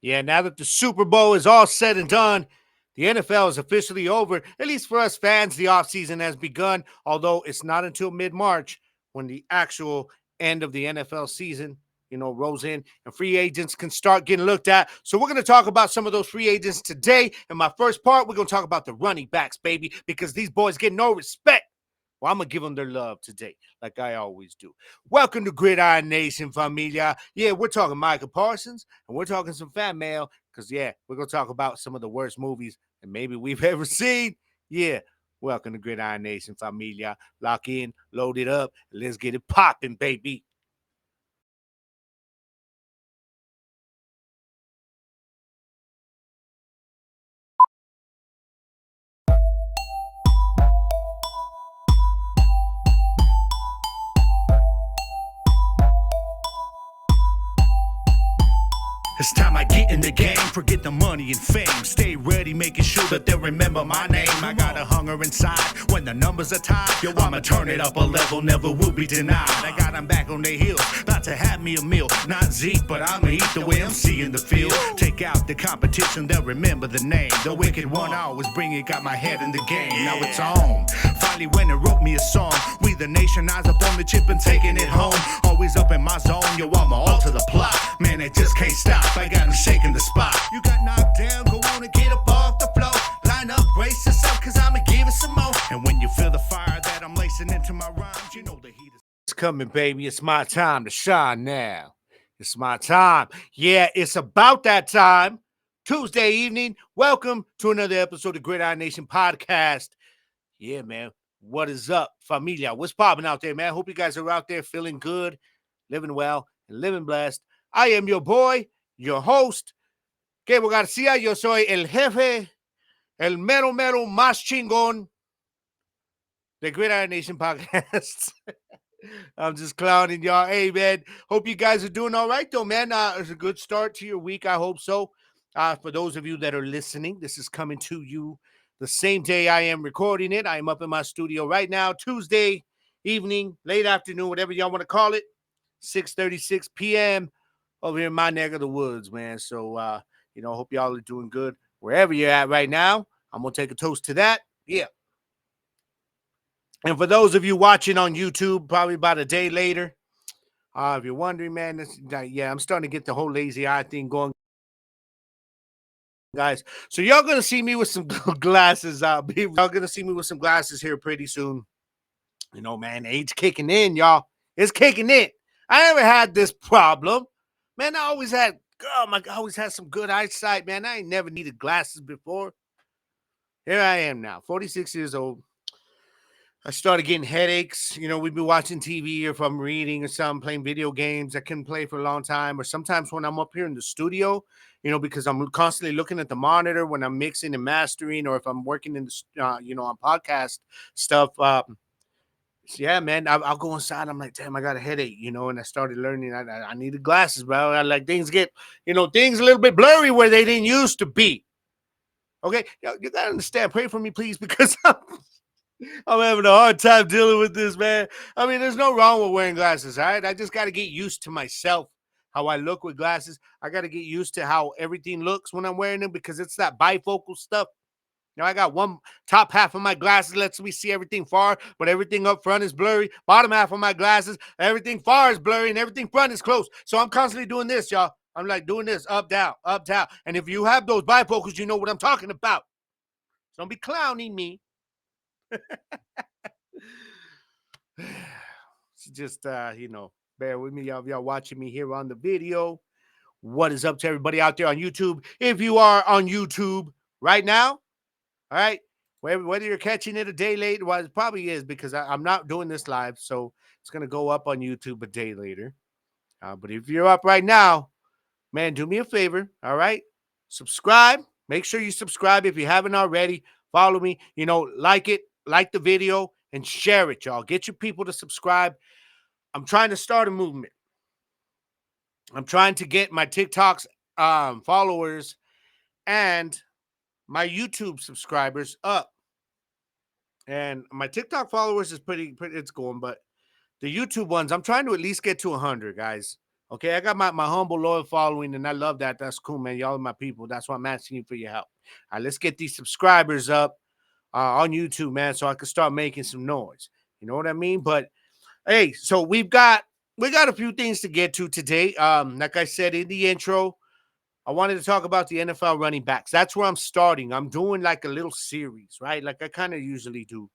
Yeah, now that the Super Bowl is all said and done, the NFL is officially over. At least for us fans, the offseason has begun, although it's not until mid-March when the actual end of the NFL season, rolls in and free agents can start getting looked at. So we're going to talk about some of those free agents today. In my first part, we're going to talk about the running backs, baby, because these boys get no respect. Well, I'm going to give them their love today, like I always do. Welcome to Gridiron Nation, familia. Yeah, we're talking Micah Parsons, and we're talking some fan mail, because, we're going to talk about some of the worst movies that maybe we've ever seen. Yeah, welcome to Gridiron Nation, familia. Lock in, load it up, and let's get it popping, baby. It's time I get in the game, forget the money and fame. Stay ready, making sure that they remember my name. I got a hunger inside when the numbers are tied. Yo, I'ma turn it up a level, never will be denied. I got them back on their heels, about to have me a meal. Not Zeke, but I'ma eat the way I'm seeing the field. Take out the competition, they'll remember the name. The wicked one I always bring it, got my head in the game. Now it's on. Finally went and wrote me a song. We the nation, eyes up on the chip and taking it home. Always up in my zone, yo, I'ma alter the plot. Man, it just can't stop. I got him shaking the spot. You got knocked down, go on and get up off the floor. Line up, brace yourself, cause I'ma give it some more. And when you feel the fire that I'm lacing into my rhymes, you know the heat is... It's coming, baby. It's my time to shine now. It's my time. Yeah, it's about that time. Tuesday evening. Welcome to another episode of Gridiron Nation Podcast. Yeah, man. What is up, familia? What's popping out there, man? Hope you guys are out there feeling good, living well, and living blessed. I am your boy, your host, Gabo Garcia. Yo soy el jefe, el mero mero más chingón de Gridiron Nation Podcast. I'm just clowning y'all. Hey, man, hope you guys are doing all right, though, man. It's a good start to your week. I hope so. For those of you that are listening, this is coming to you the same day I am recording it. I am up in my studio right now, Tuesday evening, late afternoon, whatever y'all want to call it, 6:36 p.m. over here in my neck of the woods, man. So, hope y'all are doing good wherever you're at right now. I'm going to take a toast to that. Yeah. And for those of you watching on YouTube, probably about a day later, if you're wondering, man, I'm starting to get the whole lazy eye thing going, guys. So y'all going to see me with some glasses. Y'all going to see me with some glasses here pretty soon. Man, age kicking in, y'all. It's kicking in. I never had this problem. Man, I always had some good eyesight, man. I ain't never needed glasses before. Here I am now, 46 years old. I started getting headaches. We've been watching TV, or if I'm reading or something, playing video games. I couldn't play for a long time. Or sometimes when I'm up here in the studio, because I'm constantly looking at the monitor when I'm mixing and mastering, or if I'm working in the, on podcast stuff. Yeah, man, I'll go inside. I'm like, damn, I got a headache, and I started learning I needed glasses, bro. I like things get, things a little bit blurry where they didn't used to be. Okay, you got to understand. Pray for me, please, because I'm having a hard time dealing with this, man. I mean, there's no wrong with wearing glasses, all right? I just got to get used to myself, how I look with glasses. I got to get used to how everything looks when I'm wearing them, because it's that bifocal stuff. I got one top half of my glasses lets me see everything far, but everything up front is blurry. Bottom half of my glasses, everything far is blurry, and everything front is close. So I'm constantly doing this, y'all. I'm like doing this, up, down, up, down. And if you have those bifocals, you know what I'm talking about. So don't be clowning me. Just, bear with me, y'all watching me here on the video. What is up to everybody out there on YouTube? If you are on YouTube right now, all right, whether you're catching it a day late, well, it probably is, because I'm not doing this live, so it's going to go up on YouTube a day later. But if you're up right now, man, do me a favor, all right? Subscribe. Make sure you subscribe if you haven't already. Follow me, like it, like the video, and share it, y'all. Get your people to subscribe. I'm trying to start a movement. I'm trying to get my TikTok's followers and my YouTube subscribers up. And my TikTok followers is pretty it's going, but the YouTube ones, I'm trying to at least get to 100, guys. Okay, I got my humble loyal following, and I love that. That's cool, man. Y'all are my people. That's why I'm asking you for your help. All right, let's get these subscribers up on YouTube, man, so I can start making some noise. You know what I mean? But hey, so we got a few things to get to today. Like I said in the intro, I wanted to talk about the NFL running backs. That's where I'm starting. I'm doing like a little series, right? Like I kind of usually do,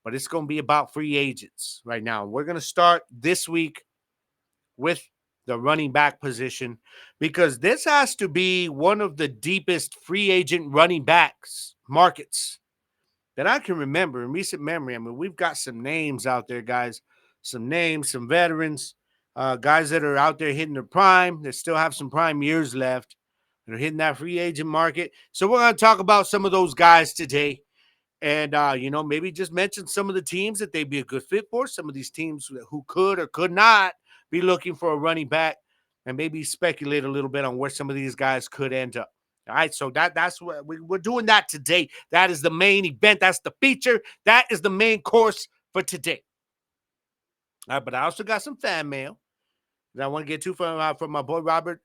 but it's going to be about free agents right now. We're going to start this week with the running back position because this has to be one of the deepest free agent running backs markets that I can remember in recent memory. I mean, we've got some names out there, guys, some names, some veterans, guys that are out there hitting their prime, that still have some prime years left, that are hitting that free agent market. So we're going to talk about some of those guys today. And, maybe just mention some of the teams that they'd be a good fit for, some of these teams who could or could not be looking for a running back, and maybe speculate a little bit on where some of these guys could end up. All right, so that's what we're doing that today. That is the main event. That's the feature. That is the main course for today. All right, but I also got some fan mail that I want to get to from my boy Robert.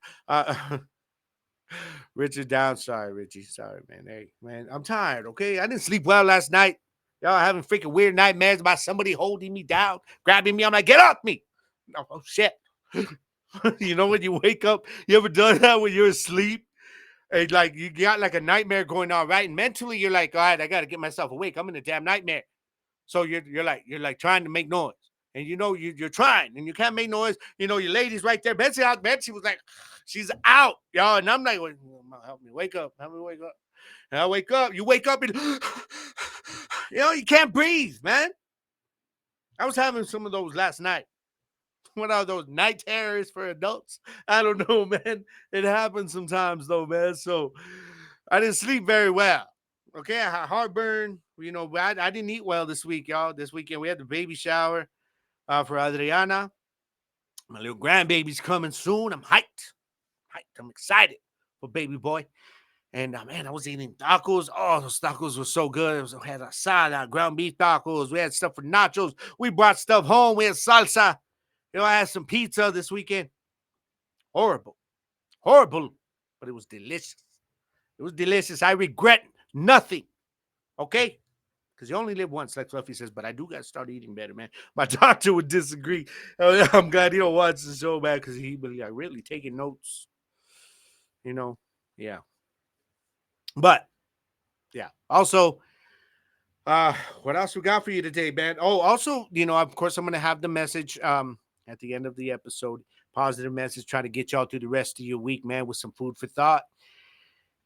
Richard down. Sorry, Richie. Sorry, man. Hey, man, I'm tired, okay? I didn't sleep well last night. Y'all having freaking weird nightmares about somebody holding me down, grabbing me. I'm like, get off me. Oh, shit. You know when you wake up, you ever done that when you're asleep? And like you got like a nightmare going on, right? And mentally you're like, all right, I gotta get myself awake. I'm in a damn nightmare. So you're like trying to make noise. And you're trying and you can't make noise. You know, your lady's right there. Betsy out. Betsy was like, she's out, y'all. And I'm like, help me wake up. Help me wake up. And I wake up. You wake up and you can't breathe, man. I was having some of those last night. What are those night terrors for adults? I don't know, man. It happens sometimes, though, man. So I didn't sleep very well. Okay, I had heartburn. I didn't eat well this week, y'all. This weekend we had the baby shower for Adriana. My little grandbaby's coming soon. I'm hyped. I'm excited for baby boy. And man, I was eating tacos. Oh, those tacos were so good. We had asada, ground beef tacos. We had stuff for nachos. We brought stuff home. We had salsa. I had some pizza this weekend. Horrible. But it was delicious. It was delicious. I regret nothing. Okay? Because you only live once, like Fluffy says, but I do got to start eating better, man. My doctor would disagree. I'm glad he don't watch the show, man, because he'd be like, really taking notes. Yeah. But, yeah. Also, what else we got for you today, man? Oh, also, of course, I'm going to have the message at the end of the episode. Positive message, trying to get y'all through the rest of your week, man, with some food for thought.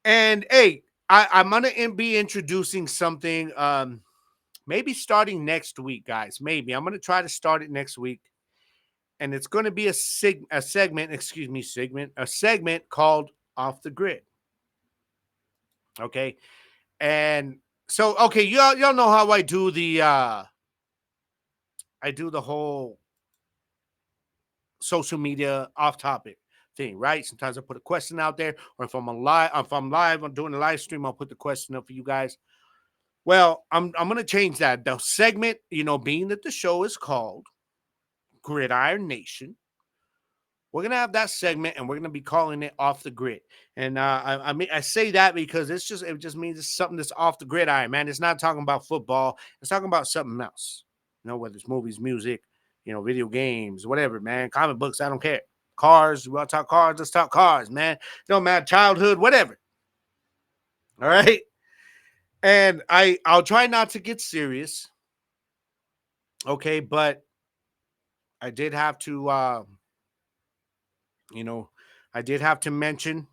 And, hey, I'm going to be introducing something maybe starting next week, guys. Maybe. I'm going to try to start it next week. And it's going to be a segment called Off the Grid. Okay. And so, okay, y'all know how I do the whole social media off topic thing, right? Sometimes I put a question out there, or if I'm live, I'm doing a live stream, I'll put the question up for you guys. Well, I'm gonna change that. The segment, being that the show is called Gridiron Nation, we're gonna have that segment, and we're gonna be calling it Off the Grid. And I say that because it just means it's something that's off the gridiron, man. It's not talking about football. It's talking about something else. Whether it's movies, music, video games, whatever, man. Comic books, I don't care. Cars, we want to talk cars. Let's talk cars, man. No matter childhood, whatever. All right. And I'll try not to get serious. Okay, but I did have to mention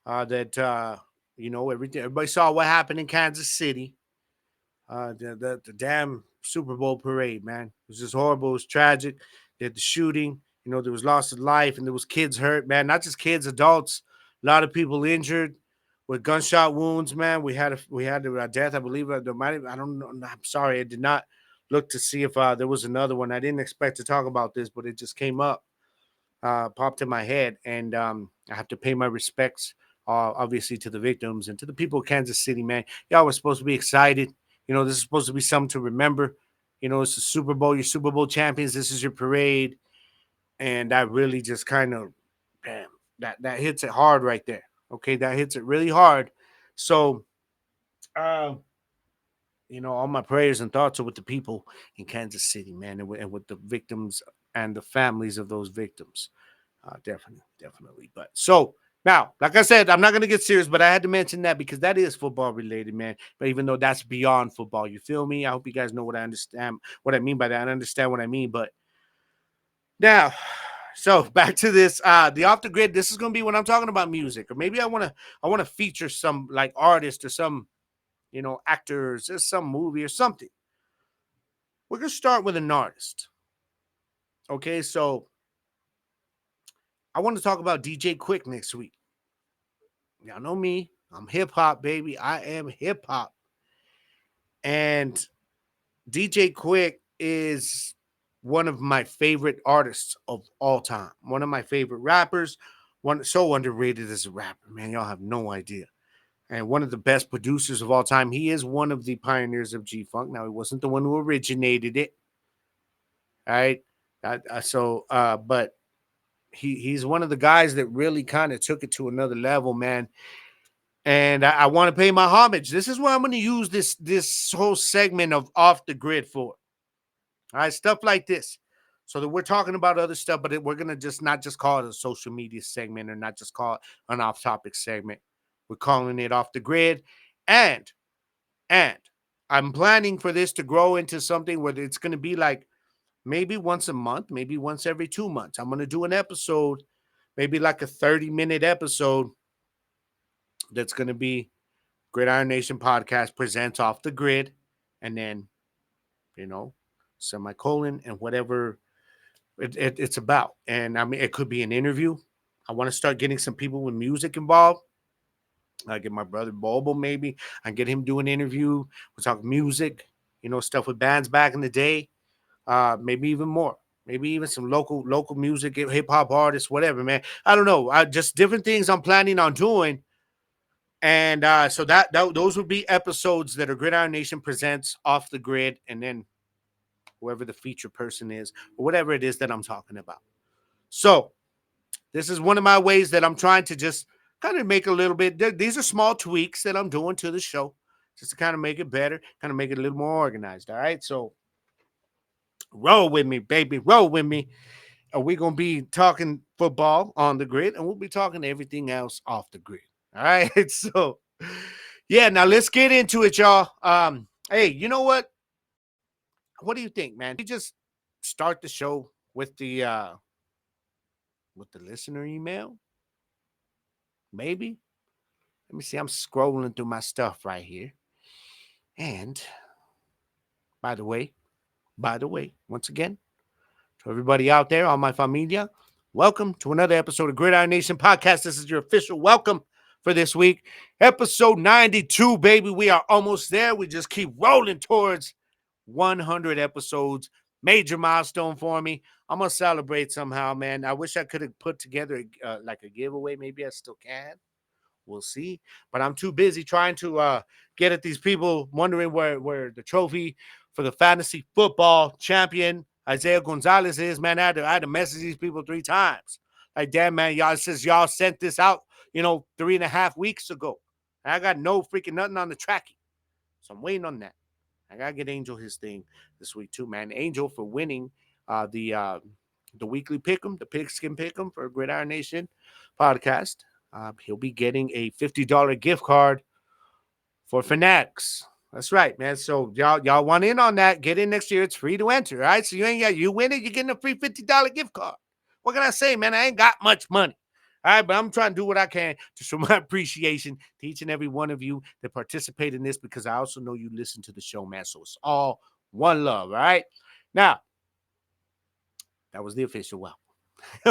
that everybody saw what happened in Kansas City. The damn Super Bowl parade, man. It was just horrible. It was tragic. They had the shooting. There was loss of life, and there was kids hurt, man. Not just kids, adults. A lot of people injured with gunshot wounds, man. We had a death, I believe. There might have, I don't know. I'm sorry, I did not look to see if there was another one. I didn't expect to talk about this, but it just came up, popped in my head, and I have to pay my respects, obviously, to the victims and to the people of Kansas City, man. Y'all were supposed to be excited. This is supposed to be something to remember. It's the Super Bowl. You're Super Bowl champions. This is your parade. And that really just kind of, damn, that hits it hard right there. Okay, that hits it really hard. So, uh, all my prayers and thoughts are with the people in Kansas City, man, and with the victims and the families of those victims. Definitely, definitely. But so now, like I said, I'm not gonna get serious, but I had to mention that because that is football related, man. But even though that's beyond football, you feel me? I hope you guys know what I understand, what I mean by that. I understand what I mean, but now, so back to this, the off the grid. This is gonna be when I'm talking about music, or maybe I wanna feature some like artist or some actors or some movie or something. We're gonna start with an artist. Okay, so I want to talk about DJ Quick next week. Y'all know me. I'm hip hop, baby. I am hip hop. And DJ Quick is one of my favorite artists of all time. One of my favorite rappers. One so underrated as a rapper, man. Y'all have no idea. And one of the best producers of all time. He is one of the pioneers of G Funk. Now he wasn't the one who originated it. All right. But he's one of the guys that really kind of took it to another level, man. And I want to pay my homage. This is what I'm going to use this whole segment of off the grid for. All right, stuff like this. So that we're talking about other stuff, but we're going to just not just call it a social media segment or not just call it an off-topic segment. We're calling it off the grid. And I'm planning for this to grow into something where it's going to be like maybe once a month, maybe once every 2 months. I'm going to do an episode, maybe like a 30-minute episode that's going to be Gridiron Nation Podcast presents Off the Grid, and then, semicolon and whatever it's about. And I mean, it could be an interview. I want to start getting some people with music involved. I get my brother Bobo, maybe. I get him do an interview. We'll talk music, stuff with bands back in the day. Maybe even more. Maybe even some local music, hip hop artists, whatever, man. I don't know. Just different things I'm planning on doing. And so that those would be episodes that are Gridiron Nation presents Off the Grid, and then whoever the feature person is, or whatever it is that I'm talking about. So this is one of my ways that I'm trying to just kind of make a little bit. These are small tweaks that I'm doing to the show, just to kind of make it better, kind of make it a little more organized. All right, so roll with me, baby, roll with me. We're gonna be talking football on the grid, and we'll be talking everything else off the grid. All right, so yeah, now let's get into it, y'all. Hey, you know what? What do you think, man? We just start the show with the listener email? Maybe. Let me see. I'm scrolling through my stuff right here. And by the way, once again, to everybody out there, all my familia, welcome to another episode of Gridiron Nation Podcast. This is your official welcome for this week. Episode 92, baby. We are almost there. We just keep rolling towards 100 episodes. Major milestone for me. I'm going to celebrate somehow, man. I wish I could have put together like a giveaway. Maybe I still can. We'll see. But I'm too busy trying to get at these people wondering where the trophy for the fantasy football champion Isaiah Gonzalez is, man. I had to message these people 3 times. Like, damn, man, y'all says y'all sent this out, 3.5 weeks ago. And I got no freaking nothing on the tracking. So I'm waiting on that. I gotta get Angel his thing this week too, man. Angel for winning the weekly pick'em, the pigskin pick'em for Gridiron Nation podcast. He'll be getting a $50 gift card for Fanatics. That's right, man. So y'all want in on that? Get in next year. It's free to enter. All right. So you win it, you're getting a free $50 gift card. What can I say, man? I ain't got much money. All right, but I'm trying to do what I can to show my appreciation to each and every one of you that participate in this, because I also know you listen to the show, man. So it's all one love. All right. Now, that was the official welcome.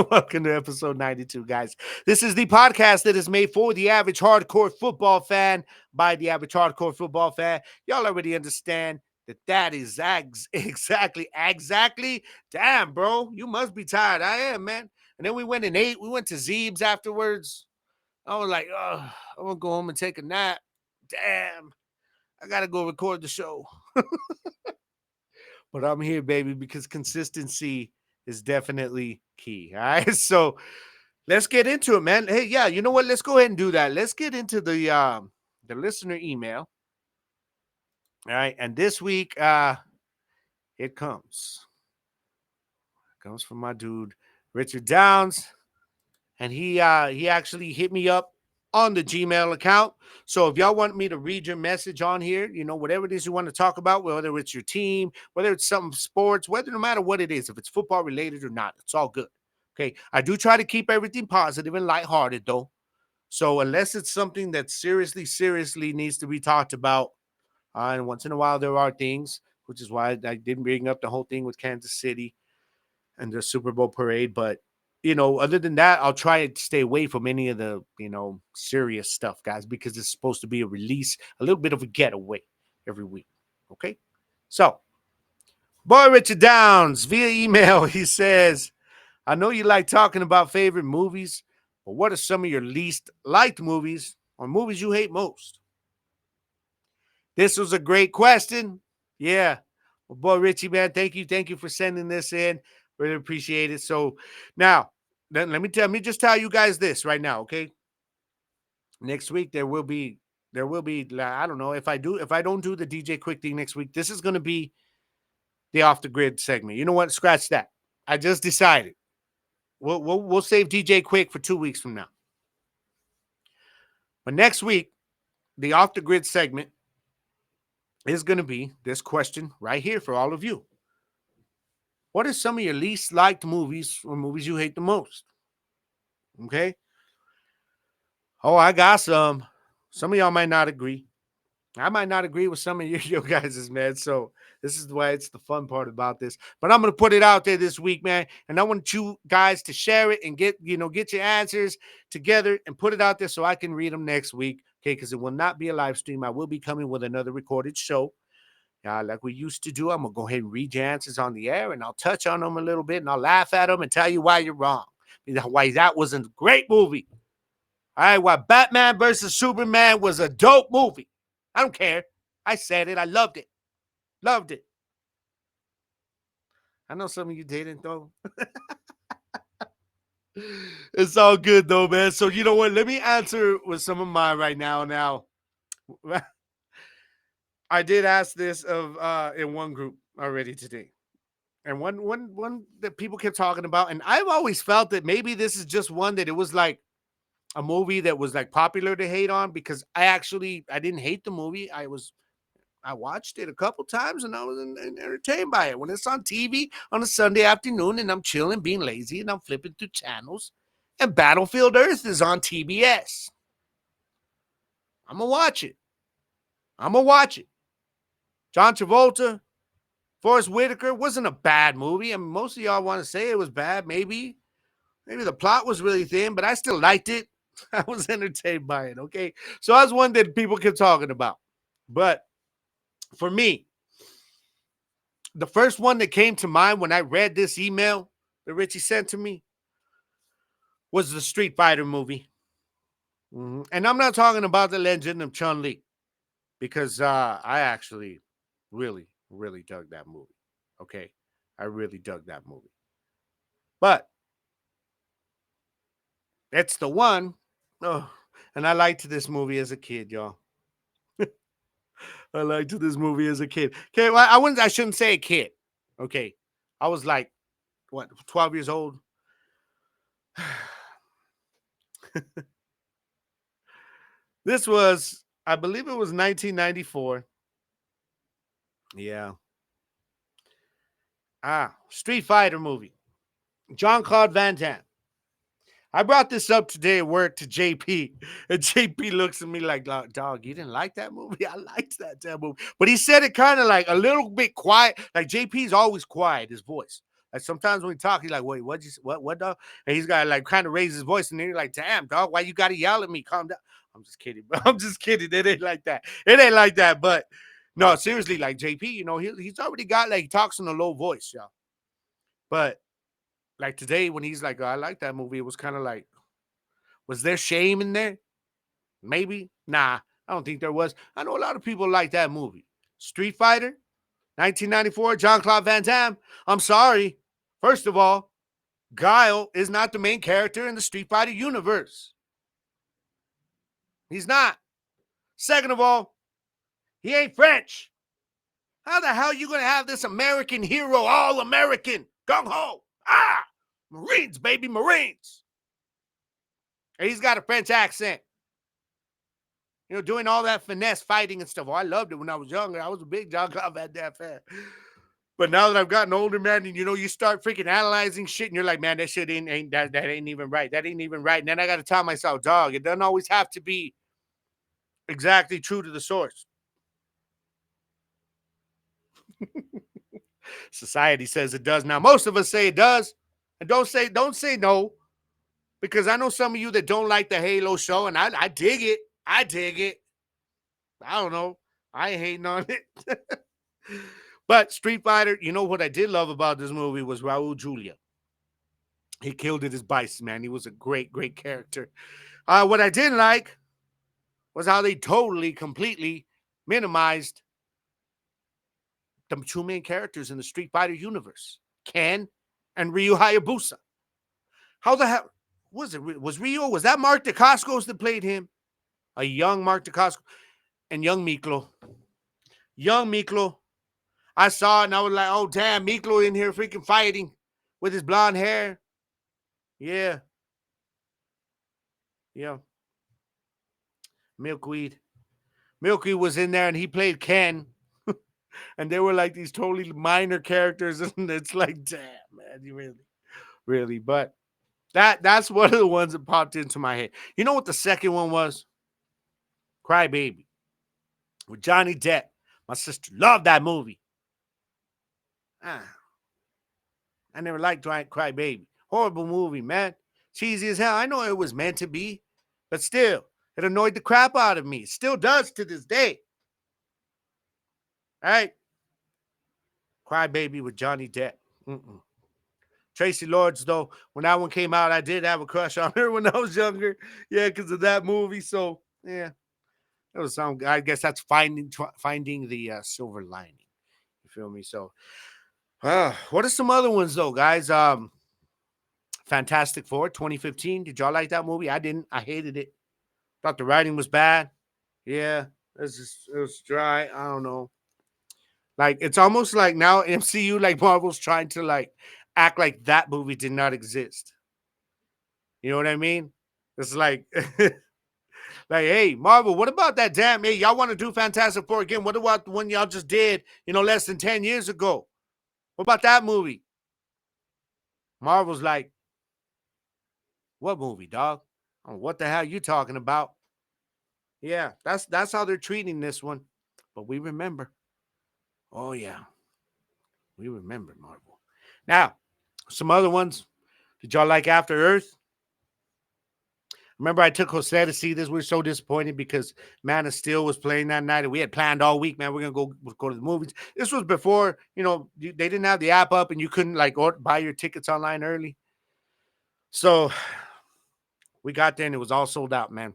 Welcome to episode 92, guys. This is the podcast that is made for the average hardcore football fan by the average hardcore football fan. Y'all already understand that is exactly. Damn, bro, you must be tired. I am, man. And then we went and ate. We went to Zeeb's afterwards. I was like, oh, I'm going to go home and take a nap. Damn, I got to go record the show. But I'm here, baby, because consistency is definitely key. All right. So let's get into it, man. Hey, yeah, you know what? Let's go ahead and do that. Let's get into the listener email. All right. And this week, it comes. It comes from my dude, Richard Downs. And he actually hit me up on the Gmail account. So if y'all want me to read your message on here, whatever it is you want to talk about, whether it's your team, whether it's some sports, whether no matter what it is, if it's football related or not, it's all good. Okay. I do try to keep everything positive and lighthearted though. So unless it's something that seriously, seriously needs to be talked about, and once in a while there are things, which is why I didn't bring up the whole thing with Kansas City and the Super Bowl parade. But, other than that, I'll try to stay away from any of the, serious stuff, guys, because it's supposed to be a release, a little bit of a getaway every week. Okay. So, boy, Richard Downs via email, he says, I know you like talking about favorite movies, but what are some of your least liked movies or movies you hate most? This was a great question. Yeah. Well, boy, Richie, man, thank you. Thank you for sending this in. Really appreciate it. So now, then let me just tell you guys this right now, okay? Next week there will be I don't know if I don't do the DJ Quick thing next week. This is going to be the off the grid segment. You know what? Scratch that. I just decided. We'll save DJ Quick for 2 weeks from now. But next week, the off the grid segment is going to be this question right here for all of you. What are some of your least liked movies or movies you hate the most? Okay. Oh, I got some. Some of y'all might not agree. I might not agree with some of you guys, man. So this is why it's the fun part about this. But I'm gonna put it out there this week, man. And I want you guys to share it and get your answers together and put it out there so I can read them next week. Okay, because it will not be a live stream. I will be coming with another recorded show. Like we used to do. I'm gonna go ahead and read your answers on the air and I'll touch on them a little bit and I'll laugh at them and tell you why you're wrong. Why that wasn't a great movie. All right, why Batman versus Superman was a dope movie. I don't care. I said it. I loved it. Loved it. I know some of you didn't, though. It's all good, though, man. So, you know what? Let me answer with some of mine right now. Now, I did ask this of in one group already today. And one that people kept talking about. And I've always felt that maybe this is just one that it was like a movie that was like popular to hate on because I didn't hate the movie. I watched it a couple times and I was entertained by it. When it's on TV on a Sunday afternoon and I'm chilling, being lazy, and I'm flipping through channels, and Battlefield Earth is on TBS. I'm going to watch it. John Travolta, Forrest Whitaker wasn't a bad movie. I mean, most of y'all want to say it was bad. Maybe the plot was really thin, but I still liked it. I was entertained by it, okay? So that's one that people kept talking about. But for me, the first one that came to mind when I read this email that Richie sent to me was the Street Fighter movie. Mm-hmm. And I'm not talking about the Legend of Chun-Li because I actually really, really dug that movie. Okay? I really dug that movie. But it's the one. Oh, and I liked this movie as a kid, y'all. I liked this movie as a kid. Okay, well, I shouldn't say a kid. Okay. I was like, 12 years old? This was, I believe it was 1994. Yeah. Street Fighter movie. Jean-Claude Van Damme. I brought this up today at work to JP, and JP looks at me like, dog, you didn't like that movie? I liked that damn movie. But he said it kind of like a little bit quiet. Like JP's always quiet, his voice. Like sometimes when we talk, he's like, wait, what, dog? And he's got to like kind of raise his voice, and then you're like, damn, dog, why you got to yell at me? Calm down. I'm just kidding, bro. I'm just kidding. It ain't like that. It ain't like that. But no, seriously, like JP, he's already got like, he talks in a low voice, y'all. But like today, when he's like, oh, I like that movie, it was kind of like, was there shame in there? Maybe. Nah, I don't think there was. I know a lot of people like that movie. Street Fighter, 1994, Jean-Claude Van Damme. I'm sorry. First of all, Guile is not the main character in the Street Fighter universe. He's not. Second of all, he ain't French. How the hell are you going to have this American hero, all American, gung ho? Marines, baby, Marines. And he's got a French accent. You know, doing all that finesse fighting and stuff. Oh, I loved it when I was younger. I was a big John Combat that fan. But now that I've gotten older, man, and you start freaking analyzing shit, and you're like, man, that shit ain't that ain't even right. That ain't even right. And then I got to tell myself, dog, it doesn't always have to be exactly true to the source. Society says it does. Now, most of us say it does. And don't say no. Because I know some of you that don't like the Halo show, and I dig it. I dig it. I don't know. I ain't hating on it. But Street Fighter, you know what I did love about this movie was Raul Julia. He killed it as Bison, man. He was a great, great character. What I didn't like was how they totally, completely minimized the two main characters in the Street Fighter universe, Ken and Ryu Hayabusa. How the hell was it? Was that Mark Dacascos that played him? A young Mark Dacascos and young Miklo. Young Miklo. I saw it and I was like, oh, damn, Miklo in here freaking fighting with his blonde hair. Yeah. Yeah. Milkweed. Milkweed was in there and he played Ken. And they were like these totally minor characters. And it's like, damn, man, you really. But that's one of the ones that popped into my head. You know what the second one was? Cry Baby. With Johnny Depp. My sister loved that movie. I never liked Cry Baby. Horrible movie, man. Cheesy as hell. I know it was meant to be. But still, it annoyed the crap out of me. It still does to this day. All right? Cry Baby with Johnny Depp. Tracy Lords, though, when that one came out, I did have a crush on her when I was younger. Yeah, because of that movie. So, yeah. That was some. I guess that's finding the silver lining. You feel me? So, what are some other ones, though, guys? Fantastic Four, 2015. Did y'all like that movie? I didn't. I hated it. Thought the writing was bad. Yeah, it was dry. I don't know. Like, it's almost like now MCU, like Marvel's trying to like act like that movie did not exist. You know what I mean? It's like, like, hey, Marvel, what about that damn? Hey, y'all want to do Fantastic Four again? What about the one y'all just did? Less than 10 years ago. What about that movie? Marvel's like, what movie, dog? Oh, what the hell you talking about? Yeah, that's how they're treating this one. But we remember. Oh, yeah. We remember Marvel. Now, some other ones. Did y'all like After Earth? Remember I took Jose to see this. We were so disappointed because Man of Steel was playing that night. And we had planned all week, man, we're going to go to the movies. This was before, they didn't have the app up and you couldn't like buy your tickets online early. So we got there and it was all sold out, man.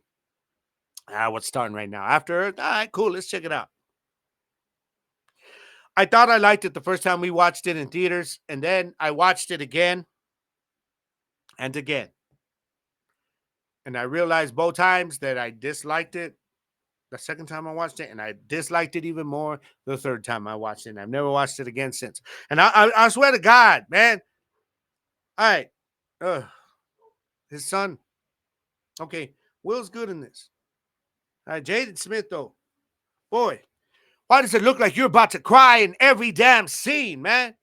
What's starting right now? After Earth? All right, cool. Let's check it out. I thought I liked it the first time we watched it in theaters. And then I watched it again and again. And I realized both times that I disliked it the second time I watched it, and I disliked it even more the third time I watched it. And I've never watched it again since. And I swear to God, man. All right. His son. Okay. Will's good in this. All right. Jaden Smith, though. Boy, why does it look like you're about to cry in every damn scene, man?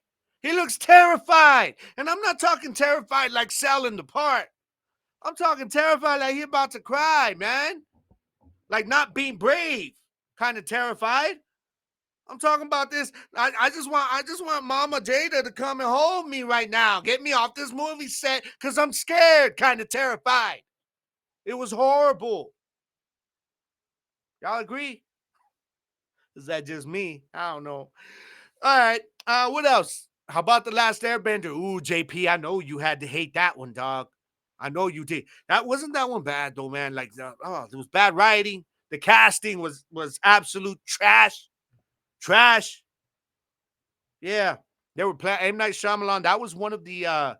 He looks terrified. And I'm not talking terrified like selling the part. I'm talking terrified like he's about to cry, man. Like not being brave. Kind of terrified. I'm talking about this. I just want Mama Jada to come and hold me right now. Get me off this movie set because I'm scared, kind of terrified. It was horrible. Y'all agree? Is that just me? I don't know. All right. What else? How about The Last Airbender? Ooh, JP, I know you had to hate that one, dog. I know you did. Wasn't that one bad though, man. Like, there was bad writing. The casting was absolute trash. Trash. Yeah. They were playing M. Night Shyamalan. That was one of the that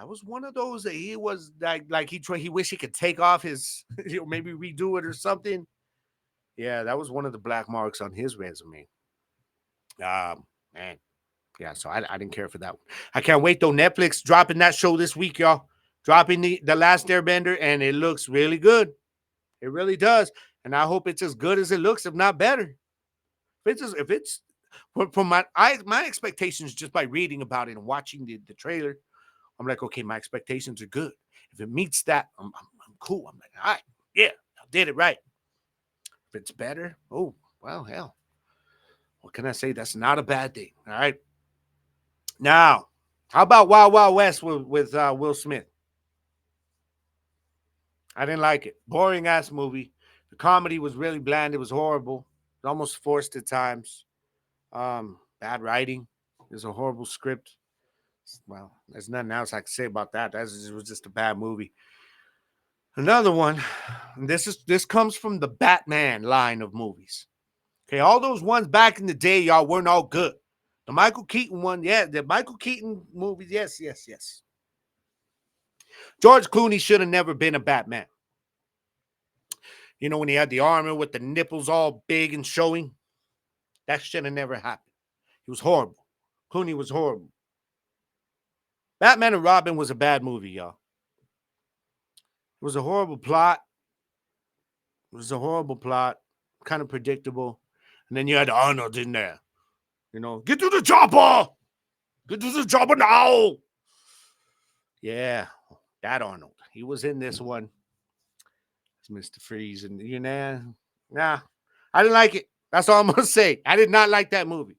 was one of those that he was like he wished he could take off his maybe redo it or something. Yeah, that was one of the black marks on his resume. Man. Yeah, so I didn't care for that one. I can't wait though. Netflix dropping that show this week, y'all. Dropping the Last Airbender, and it looks really good. It really does. And I hope it's as good as it looks, if not better. If it's from my expectations just by reading about it and watching the trailer, I'm like, okay, my expectations are good. If it meets that, I'm cool. I'm like, all right, yeah, I did it right. If it's better, oh, well, hell. What can I say? That's not a bad thing. All right. Now, how about Wild Wild West with Will Smith? I didn't like it. Boring ass movie. The comedy was really bland. It was horrible. It almost forced at times. Bad writing. There's a horrible script. Well, there's nothing else I can say about that. It was just a bad movie. Another one. This comes from the Batman line of movies. Okay, all those ones back in the day, y'all, weren't all good. The Michael Keaton one, yeah, the Michael Keaton movies, yes, yes, yes. George Clooney should have never been a Batman. You know, when he had the armor with the nipples all big and showing, that should have never happened. He was horrible. Clooney was horrible. Batman and Robin was a bad movie, y'all. It was a horrible plot. Kind of predictable. And then you had Arnold in there. You know, get to the chopper! Get to the chopper now! Yeah, that Arnold. He was in this one. It's Mr. Freeze. And, you know, nah, I didn't like it. That's all I'm going to say. I did not like that movie.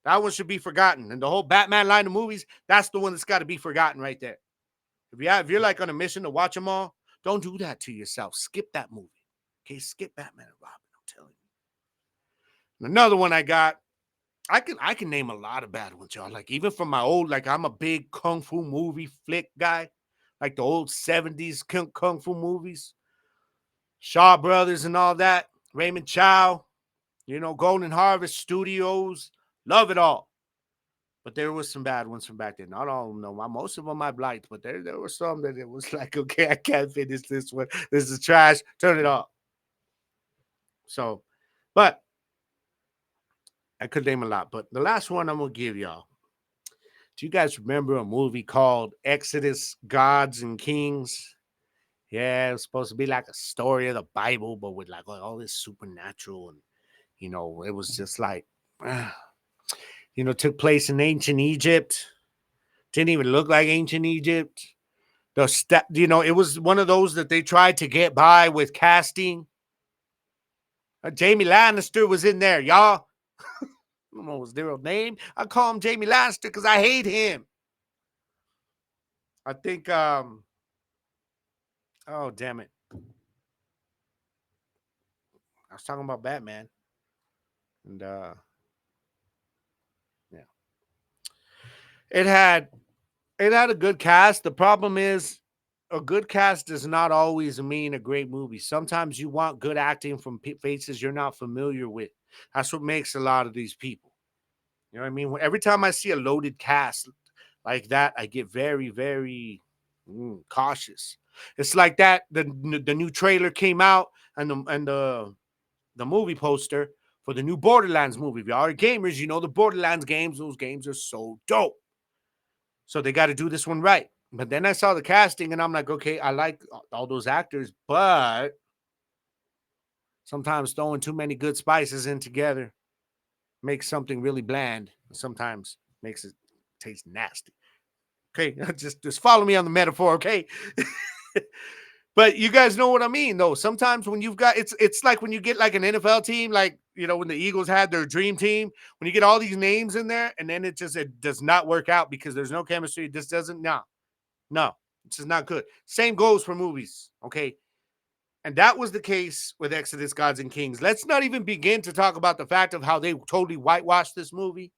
That one should be forgotten. And the whole Batman line of movies, that's the one that's got to be forgotten right there. If you're like on a mission to watch them all, don't do that to yourself. Skip that movie. Okay, skip Batman and Robin, I'm telling you. And another one I got, I can name a lot of bad ones, y'all. Like even from my old, like I'm a big kung fu movie flick guy, like the old 70s kung fu movies, Shaw Brothers and all that, Raymond Chow, you know, Golden Harvest Studios, love it all. But there was some bad ones from back then. Not all of them, no. Most of them I liked, but there were some that it was like, okay, I can't finish this one. This is trash. Turn it off. So, but I could name a lot. But the last one I'm going to give y'all. Do you guys remember a movie called Exodus, Gods and Kings? Yeah, it was supposed to be like a story of the Bible, but with like all this supernatural. And, you know, it was just like, you know, took place in ancient Egypt. Didn't even look like ancient Egypt. You know, it was one of those that they tried to get by with casting. Jamie Lannister was in there, y'all. I don't know his real name. I call him Jamie Lannister because I hate him. I think, oh, damn it. I was talking about Batman. And, yeah. It had a good cast. The problem is a good cast does not always mean a great movie. Sometimes you want good acting from faces you're not familiar with. That's what makes a lot of these people. You know what I mean? Every time I see a loaded cast like that, I get very, very cautious. It's like that. The new trailer came out and the movie poster for the new Borderlands movie. If y'all are gamers, you know the Borderlands games. Those games are so dope. So they got to do this one right. But then I saw the casting and I'm like, okay, I like all those actors, but sometimes throwing too many good spices in together makes something really bland. Sometimes makes it taste nasty. Okay, just follow me on the metaphor, okay? But you guys know what I mean, though. Sometimes when you've got it's like when you get like an NFL team, like you know when the Eagles had their dream team, when you get all these names in there, and then it does not work out because there's no chemistry. This doesn't no, this is not good. Same goes for movies, okay? And that was the case with Exodus, Gods and Kings. Let's not even begin to talk about the fact of how they totally whitewashed this movie.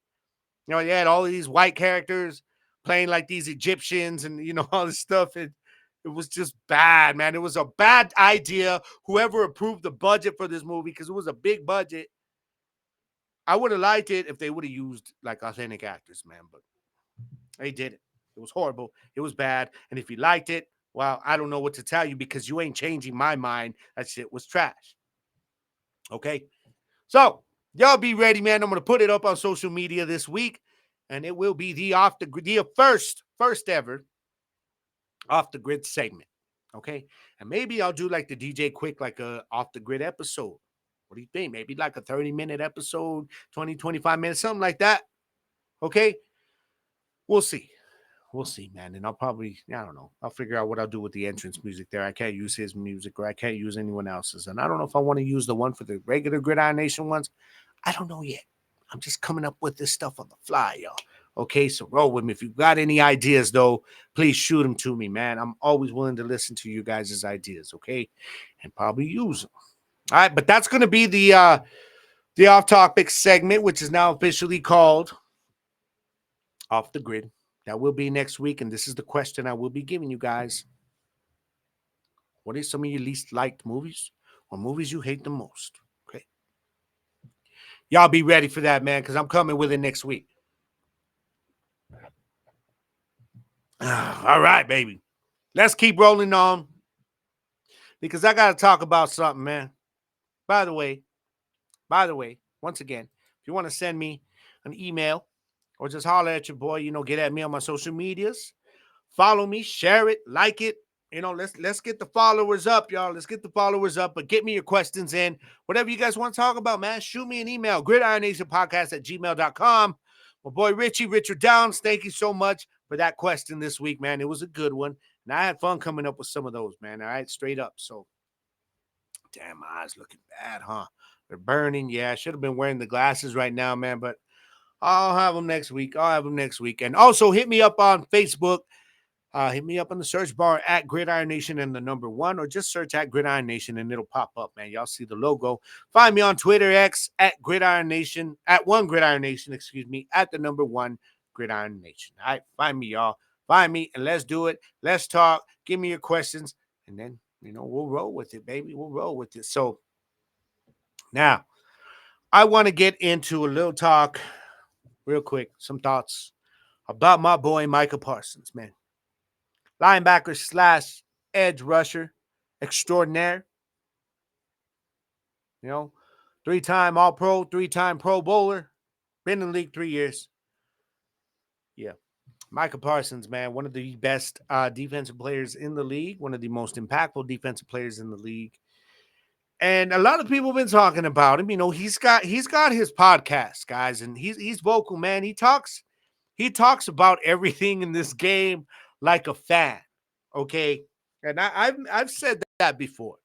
You know, you had all of these white characters playing like these Egyptians and, you know, all this stuff. It was just bad, man. It was a bad idea. Whoever approved the budget for this movie, because it was a big budget, I would have liked it if they would have used like authentic actors, man, but they didn't. It was horrible. It was bad. And if you liked it, well, I don't know what to tell you because you ain't changing my mind. That shit was trash. Okay. So y'all be ready, man. I'm gonna put it up on social media this week, and it will be the first ever off the grid segment. Okay. And maybe I'll do like the DJ Quick, like a off the grid episode. What do you think? Maybe like a 30-minute episode, 20, 25 minutes, something like that. Okay. We'll see. We'll see, man. And I'll probably, I don't know. I'll figure out what I'll do with the entrance music there. I can't use his music or I can't use anyone else's. And I don't know if I want to use the one for the regular Gridiron Nation ones. I don't know yet. I'm just coming up with this stuff on the fly, y'all. Okay, so roll with me. If you've got any ideas, though, please shoot them to me, man. I'm always willing to listen to you guys' ideas, okay? And probably use them. All right, but that's going to be the off-topic segment, which is now officially called Off the Grid. That will be next week, and this is the question I will be giving you guys. What are some of your least liked movies or movies you hate the most? Okay. Y'all be ready for that, man, because I'm coming with it next week. All right, baby. Let's keep rolling on because I got to talk about something, man. By the way, once again, if you want to send me an email or just holler at your boy, get at me on my social medias. Follow me, share it, like it. Let's get the followers up, y'all. Let's get the followers up, but get me your questions in. Whatever you guys want to talk about, man, shoot me an email, gridironnationpodcast@gmail.com. My boy Richard Downs, thank you so much for that question this week, man. It was a good one, and I had fun coming up with some of those, man. All right, straight up. So, damn, my eyes looking bad, huh? They're burning. Yeah, I should have been wearing the glasses right now, man, but I'll have them next week. And also hit me up on Facebook. Hit me up on the search bar at Gridiron Nation and the number 1, or just search at Gridiron Nation and it'll pop up, man. Y'all see the logo. Find me on Twitter X at Gridiron Nation, at one Gridiron Nation, at the number 1 Gridiron Nation. All right, find me, y'all. Find me and let's do it. Let's talk. Give me your questions, and then we'll roll with it, baby. We'll roll with it. So now I want to get into a little talk, real quick. Some thoughts about my boy Micah Parsons, man. Linebacker / edge rusher extraordinaire. 3-time All-Pro, 3-time Pro Bowler. Been in the league 3 years. Yeah. Micah Parsons, man, one of the best defensive players in the league, one of the most impactful defensive players in the league. And a lot of people have been talking about him. He's got his podcast, guys, and he's vocal, man. He talks about everything in this game like a fan. Okay. And I've said that before.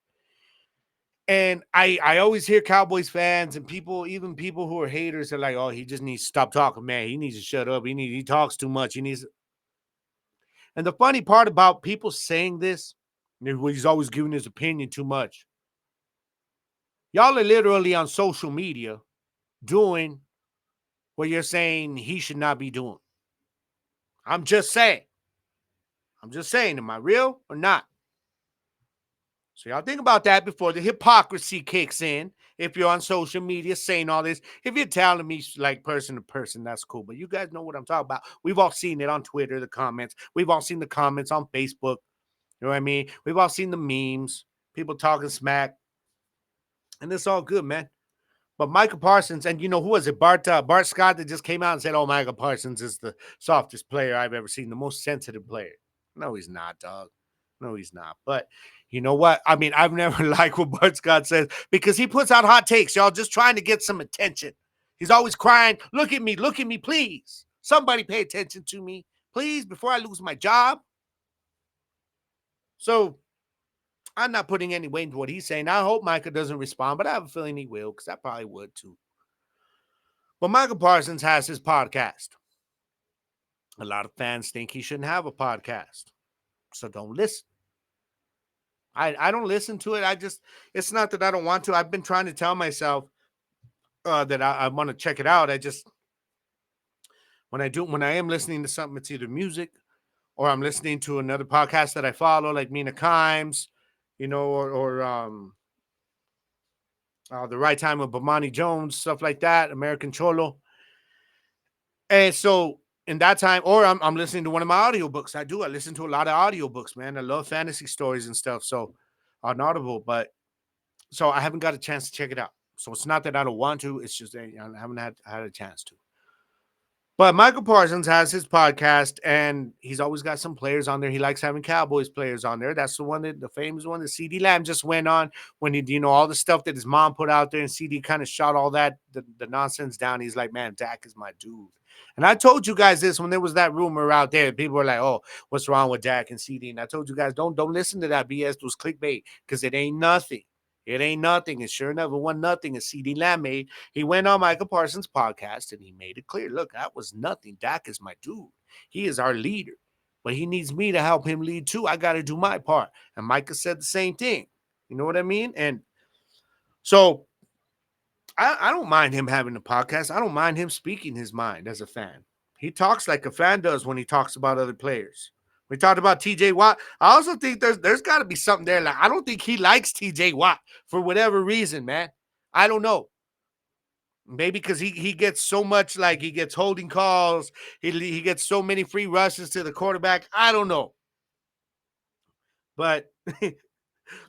And I always hear Cowboys fans and even people who are haters are like, oh, he just needs to stop talking, man. He needs to shut up. He talks too much. And the funny part about people saying this, he's always giving his opinion too much. Y'all are literally on social media doing what you're saying he should not be doing. I'm just saying. Am I real or not? So y'all think about that before the hypocrisy kicks in. If you're on social media saying all this, if you're telling me like person to person, that's cool. But you guys know what I'm talking about. We've all seen it on Twitter, the comments. We've all seen the comments on Facebook. You know what I mean? We've all seen the memes, people talking smack. And it's all good, man. But Micah Parsons, and who was it? Bart Scott that just came out and said, oh, Micah Parsons is the softest player I've ever seen, the most sensitive player. No, he's not, dog. No, he's not. But you know what? I mean, I've never liked what Bart Scott says because he puts out hot takes, y'all, just trying to get some attention. He's always crying, look at me, please. Somebody pay attention to me, please, before I lose my job. So I'm not putting any weight into what he's saying. I hope Micah doesn't respond, but I have a feeling he will because I probably would too. But Micah Parsons has his podcast. A lot of fans think he shouldn't have a podcast. So don't listen. I don't listen to it. It's not that I don't want to. I've been trying to tell myself that I want to check it out. When I am listening to something, it's either music or I'm listening to another podcast that I follow, like Mina Kimes, or The Right Time with Bomani Jones, stuff like that, American Cholo. And so in that time, or I'm listening to one of my audiobooks. I listen to a lot of audiobooks, man. I love fantasy stories and stuff. So on Audible, but so I haven't got a chance to check it out. So it's not that I don't want to, it's just that I haven't had a chance to. But Michael Parsons has his podcast, and he's always got some players on there. He likes having Cowboys players on there. That's the famous one that CD Lamb just went on when he, all the stuff that his mom put out there, and CD kind of shot all that the nonsense down. He's like, man, Dak is my dude. And I told you guys this when there was that rumor out there. People were like, oh, what's wrong with Dak and CD? And I told you guys, don't listen to that BS. It was clickbait because it ain't nothing. It ain't nothing. And sure enough, it wasn't nothing. As CD Lamb made, he went on Michael Parsons' podcast and he made it clear. Look, that was nothing. Dak is my dude. He is our leader. But he needs me to help him lead too. I got to do my part. And Micah said the same thing. You know what I mean? And so I don't mind him having a podcast. I don't mind him speaking his mind as a fan. He talks like a fan does when he talks about other players. We talked about TJ Watt. I also think there's got to be something there. Like, I don't think he likes TJ Watt for whatever reason, man. I don't know. Maybe because he gets so much, like he gets holding calls. He gets so many free rushes to the quarterback. I don't know. But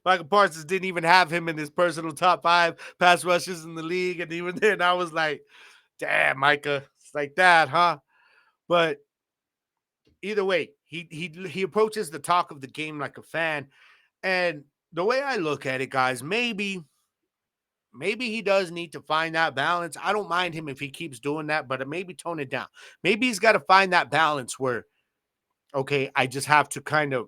Michael Parsons didn't even have him in his personal top 5 pass rushes in the league. And even then, I was like, damn, Micah. It's like that, huh? But either way, he approaches the talk of the game like a fan. And the way I look at it, guys, maybe he does need to find that balance. I don't mind him if he keeps doing that, but maybe tone it down. Maybe he's got to find that balance where, okay, I just have to kind of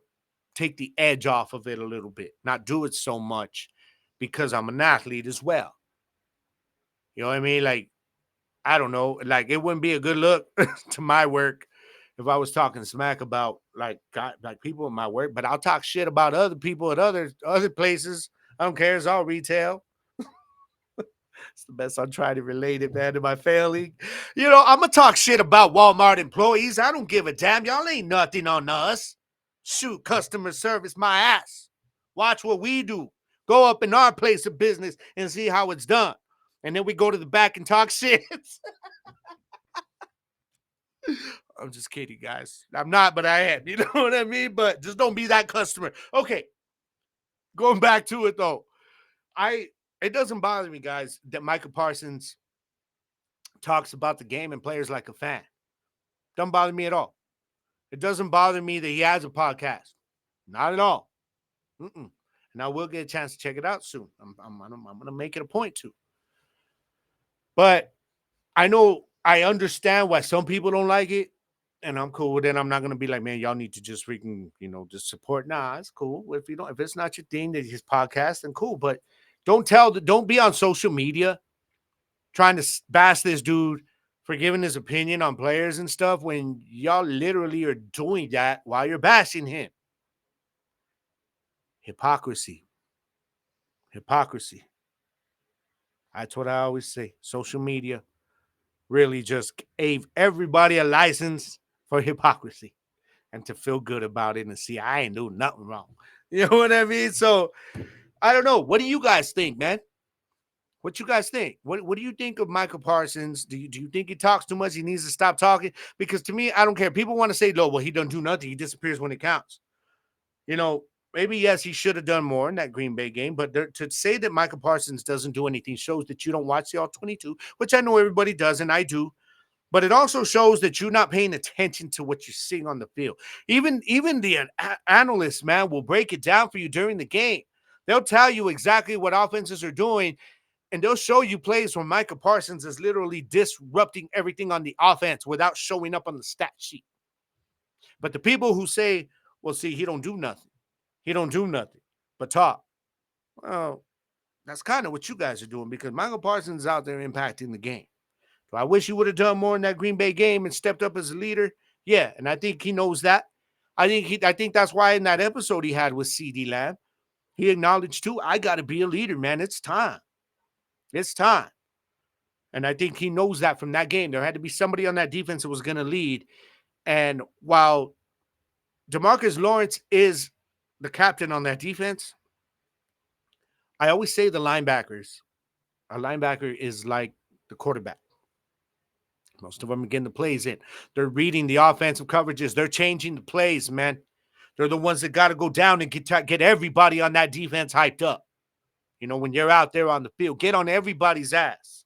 take the edge off of it a little bit, not do it so much because I'm an athlete as well. You know what I mean? Like, I don't know. Like, it wouldn't be a good look to my work if I was talking smack about like people in my work, but I'll talk shit about other people at other places. I don't care. It's all retail. It's the best I'm trying to relate it, man, to my family. I'm going to talk shit about Walmart employees. I don't give a damn. Y'all ain't nothing on us. Shoot, customer service, my ass. Watch what we do. Go up in our place of business and see how it's done. And then we go to the back and talk shit. I'm just kidding, guys. I'm not, but I am. You know what I mean? But just don't be that customer. Okay. Going back to it, though. It doesn't bother me, guys, that Michael Parsons talks about the game and players like a fan. Doesn't bother me at all. It doesn't bother me that he has a podcast. Not at all. And I will get a chance to check it out soon. I'm going to make it a point to. But I understand why some people don't like it. And I'm cool with it. I'm not gonna be like, man, y'all need to just freaking, just support. Nah, it's cool. If it's not your thing, that his podcast, then cool. But don't be on social media trying to bash this dude for giving his opinion on players and stuff when y'all literally are doing that while you're bashing him. Hypocrisy. That's what I always say. Social media really just gave everybody a license for hypocrisy and to feel good about it and see I ain't doing nothing wrong. You know what I mean? So I don't know. What do you guys think, man? What you guys think? What do you think of Michael Parsons? Do you think he talks too much? He needs to stop talking? Because to me, I don't care. People want to say, no, well, he doesn't do nothing. He disappears when it counts. Maybe, yes, he should have done more in that Green Bay game. But to say that Michael Parsons doesn't do anything shows that you don't watch the All-22, which I know everybody does, and I do. But it also shows that you're not paying attention to what you're seeing on the field. Even the analysts, man, will break it down for you during the game. They'll tell you exactly what offenses are doing, and they'll show you plays where Micah Parsons is literally disrupting everything on the offense without showing up on the stat sheet. But the people who say, well, see, he don't do nothing. He don't do nothing but talk. Well, that's kind of what you guys are doing because Michael Parsons is out there impacting the game. I wish he would have done more in that Green Bay game and stepped up as a leader. Yeah, and I think he knows that. I think that's why in that episode he had with CD Lamb, he acknowledged too, I got to be a leader, man. It's time. It's time. And I think he knows that from that game. There had to be somebody on that defense that was going to lead. And while DeMarcus Lawrence is the captain on that defense, I always say the linebackers A linebacker is like the quarterback. Most of them are getting the plays in. They're reading the offensive coverages. They're changing the plays, man. They're the ones that got to go down and get everybody on that defense hyped up. You know, when you're out there on the field, get on everybody's ass.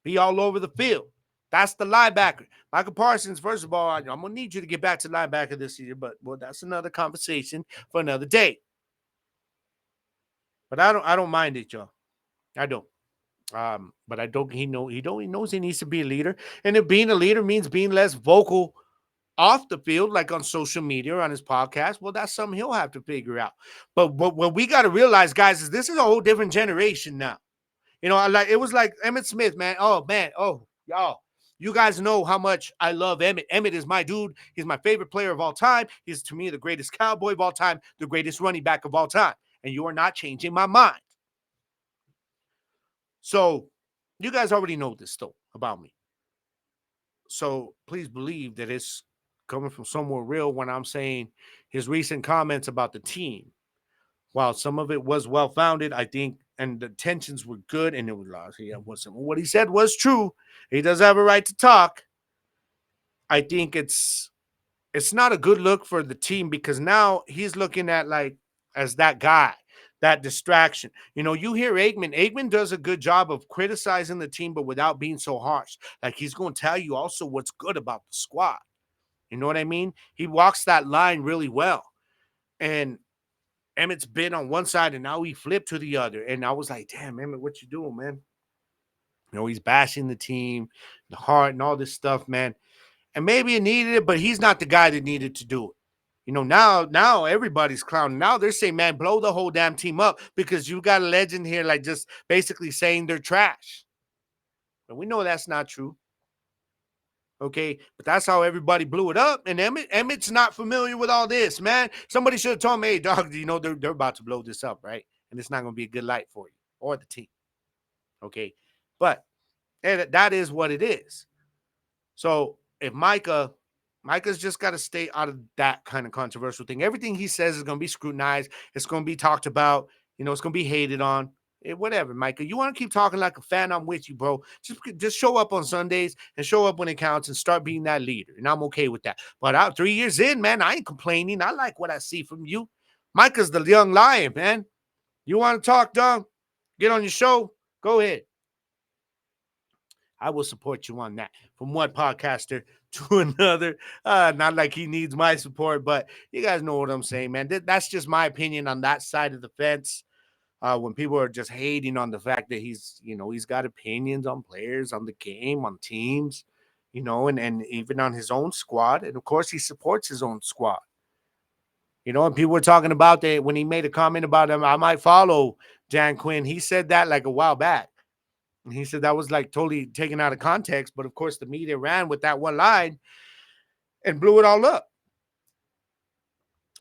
Be all over the field. That's the linebacker. Michael Parsons, first of all, I'm going to need you to get back to linebacker this year, but well, that's another conversation for another day. But I don't mind it, y'all. I don't. But I don't. He knows he needs to be a leader, and if being a leader means being less vocal off the field, like on social media or on his podcast, well, that's something he'll have to figure out. But what we got to realize, guys, is this is a whole different generation now. You know, it was like Emmitt Smith, man. Oh man, oh y'all. You guys know how much I love Emmitt. Emmitt is my dude. He's my favorite player of all time. He's, to me, the greatest Cowboy of all time, the greatest running back of all time. And you are not changing my mind. So you guys already know this stuff about me. So please believe that it's coming from somewhere real when I'm saying his recent comments about the team. While some of it was well founded, I think, and the tensions were good, and it was what he said was true. He does have a right to talk. I think it's not a good look for the team because now he's looking at like as that guy, that distraction. You know, you hear Aikman. Aikman does a good job of criticizing the team, but without being so harsh. Like he's going to tell you also what's good about the squad. You know what I mean? He walks that line really well. And Emmitt's been on one side and now he flipped to the other. And I was like, damn, Emmitt, what you doing, man? You know, he's bashing the team, the heart, and all this stuff, man. And maybe it needed it, but he's not the guy that needed to do it. You know, now everybody's clowning. Now they're saying, man, blow the whole damn team up because you got a legend here, like just basically saying they're trash. But we know that's not true. Okay, but that's how everybody blew it up. And Emmitt's not familiar with all this, man. Somebody should have told me, hey, dog, you know, they're about to blow this up, right? And it's not going to be a good light for you or the team. Okay, but that is what it is. So if Micah's just got to stay out of that kind of controversial thing. Everything he says is going to be scrutinized. It's going to be talked about. You know, it's going to be hated on. Whatever, Micah. You want to keep talking like a fan? I'm with you, bro. Just show up on Sundays and show up when it counts and start being that leader. And I'm okay with that. But 3 years in, man, I ain't complaining. I like what I see from you. Micah's the young lion, man. You want to talk, dog? Get on your show. Go ahead. I will support you on that. From one podcaster to another. Not like he needs my support, but you guys know what I'm saying, man. That's just my opinion on that side of the fence. When people are just hating on the fact that he's got opinions on players, on the game, on teams, and even on his own squad. And of course, he supports his own squad. And people were talking about that when he made a comment about him. I might follow Dan Quinn. He said that like a while back. And he said that was like totally taken out of context. But of course, the media ran with that one line and blew it all up.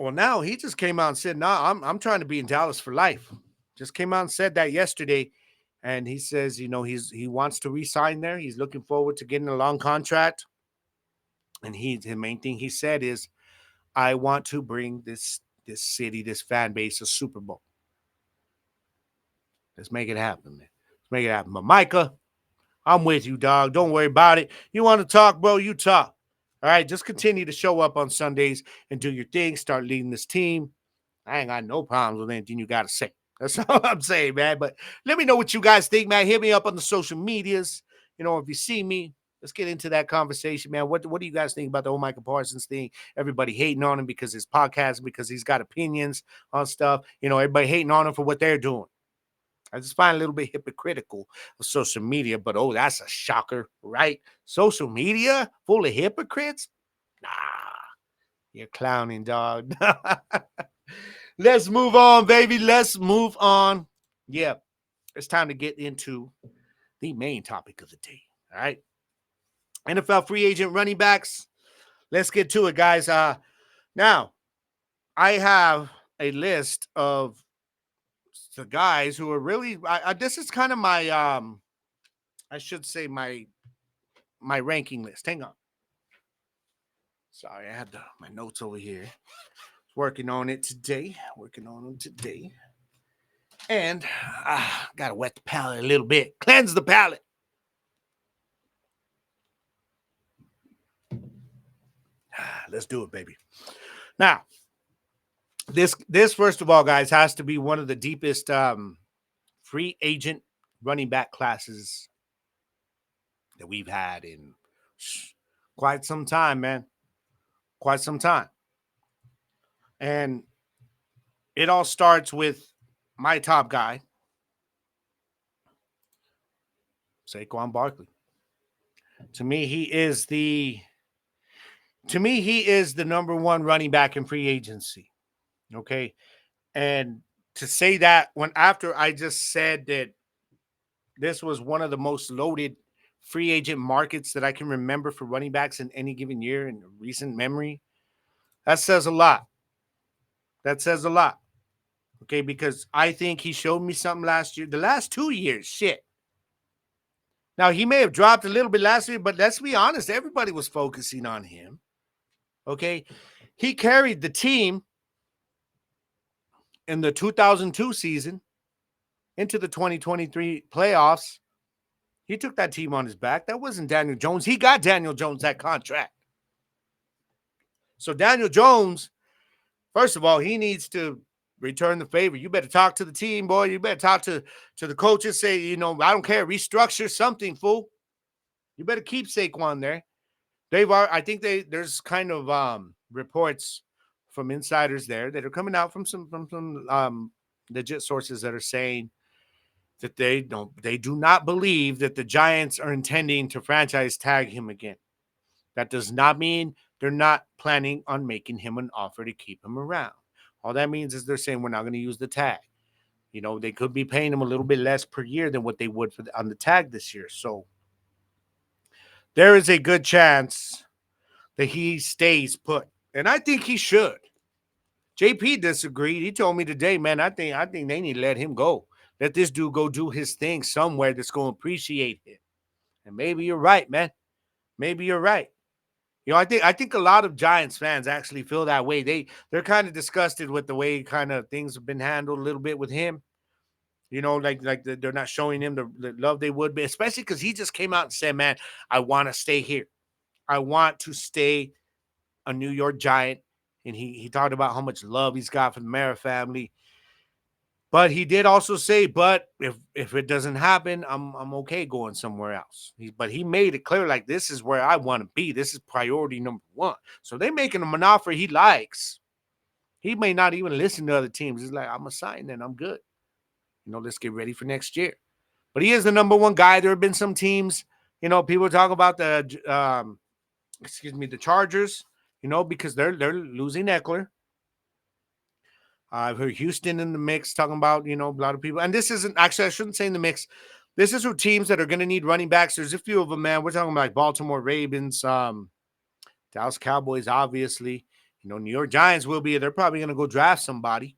Well, now he just came out and said, "Nah, I'm trying to be in Dallas for life." Just came out and said that yesterday. And he says, he wants to re-sign there. He's looking forward to getting a long contract. And the main thing he said is, I want to bring this city, this fan base, a Super Bowl. Let's make it happen, man. Let's make it happen. But Micah, I'm with you, dog. Don't worry about it. You want to talk, bro? You talk. All right, just continue to show up on Sundays and do your thing. Start leading this team. I ain't got no problems with anything you got to say. That's all I'm saying, man. But let me know what you guys think, man. Hit me up on the social medias. If you see me, let's get into that conversation, man. What do you guys think about the whole Michael Parsons thing? Everybody hating on him because his podcast, because he's got opinions on stuff. Everybody hating on him for what they're doing. I just find a little bit hypocritical of social media, but that's a shocker, right? Social media full of hypocrites? Nah, you're clowning, dog. Let's move on, baby. Let's move on. Yeah, it's time to get into the main topic of the day. All right. NFL free agent running backs. Let's get to it, guys. Now, I have a list of the guys who are really. This is kind of my. I should say my ranking list. Hang on. Sorry, I had my notes over here. Working on it today. And gotta wet the palate a little bit. Cleanse the palate. Let's do it, baby. Now, this first of all, guys, has to be one of the deepest free agent running back classes that we've had in quite some time, man. Quite some time. And it all starts with my top guy, Saquon Barkley. To me, he is the number one running back in free agency. Okay. And to say that when after I just said that this was one of the most loaded free agent markets that I can remember for running backs in any given year in recent memory, that says a lot. That says a lot. Okay, because I think he showed me something last year. The last 2 years, shit. Now, he may have dropped a little bit last year, but let's be honest, everybody was focusing on him. Okay, he carried the team in the 2002 season into the 2023 playoffs. He took that team on his back. That wasn't Daniel Jones. He got Daniel Jones that contract. So Daniel Jones, first of all, he needs to return the favor. You better talk to the team, boy. You better talk to the coaches. Say, I don't care. Restructure something, fool. You better keep Saquon there. I think there's kind of reports from insiders there that are coming out from some legit sources that are saying that they do not believe that the Giants are intending to franchise tag him again. That does not mean they're not planning on making him an offer to keep him around. All that means is they're saying we're not going to use the tag. They could be paying him a little bit less per year than what they would on the tag this year. So there is a good chance that he stays put. And I think he should. JP disagreed. He told me today, man, I think they need to let him go. Let this dude go do his thing somewhere that's going to appreciate him. And maybe you're right, man. Maybe you're right. I think a lot of Giants fans actually feel that way. They're kind of disgusted with the way kind of things have been handled a little bit with him. They're not showing him the love they would be, especially because he just came out and said, man, I want to stay here. I want to stay a New York Giant. And he talked about how much love he's got for the Mara family. But he did also say, but if it doesn't happen, I'm okay going somewhere else. But he made it clear, like, this is where I want to be. This is priority number one. So they're making him an offer he likes. He may not even listen to other teams. He's like, I'm a sign and I'm good. Let's get ready for next year. But he is the number one guy. There have been some teams, people talk about the Chargers, because they're losing Eckler. I've heard Houston in the mix talking about, a lot of people. And this isn't, actually, I shouldn't say in the mix. This is for teams that are going to need running backs. There's a few of them, man. We're talking about like Baltimore Ravens, Dallas Cowboys, obviously. New York Giants will be. They're probably going to go draft somebody.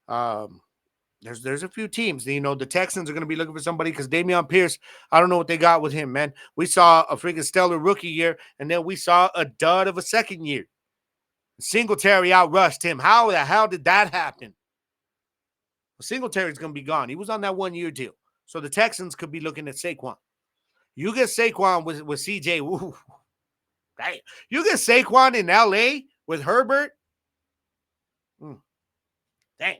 There's a few teams. The Texans are going to be looking for somebody because Dameon Pierce, I don't know what they got with him, man. We saw a freaking stellar rookie year, and then we saw a dud of a second year. Singletary outrushed him. How the hell did that happen? Well, Singletary's going to be gone. He was on that 1-year deal. So the Texans could be looking at Saquon. You get Saquon with CJ. Ooh. Right. You get Saquon in LA with Herbert. Damn.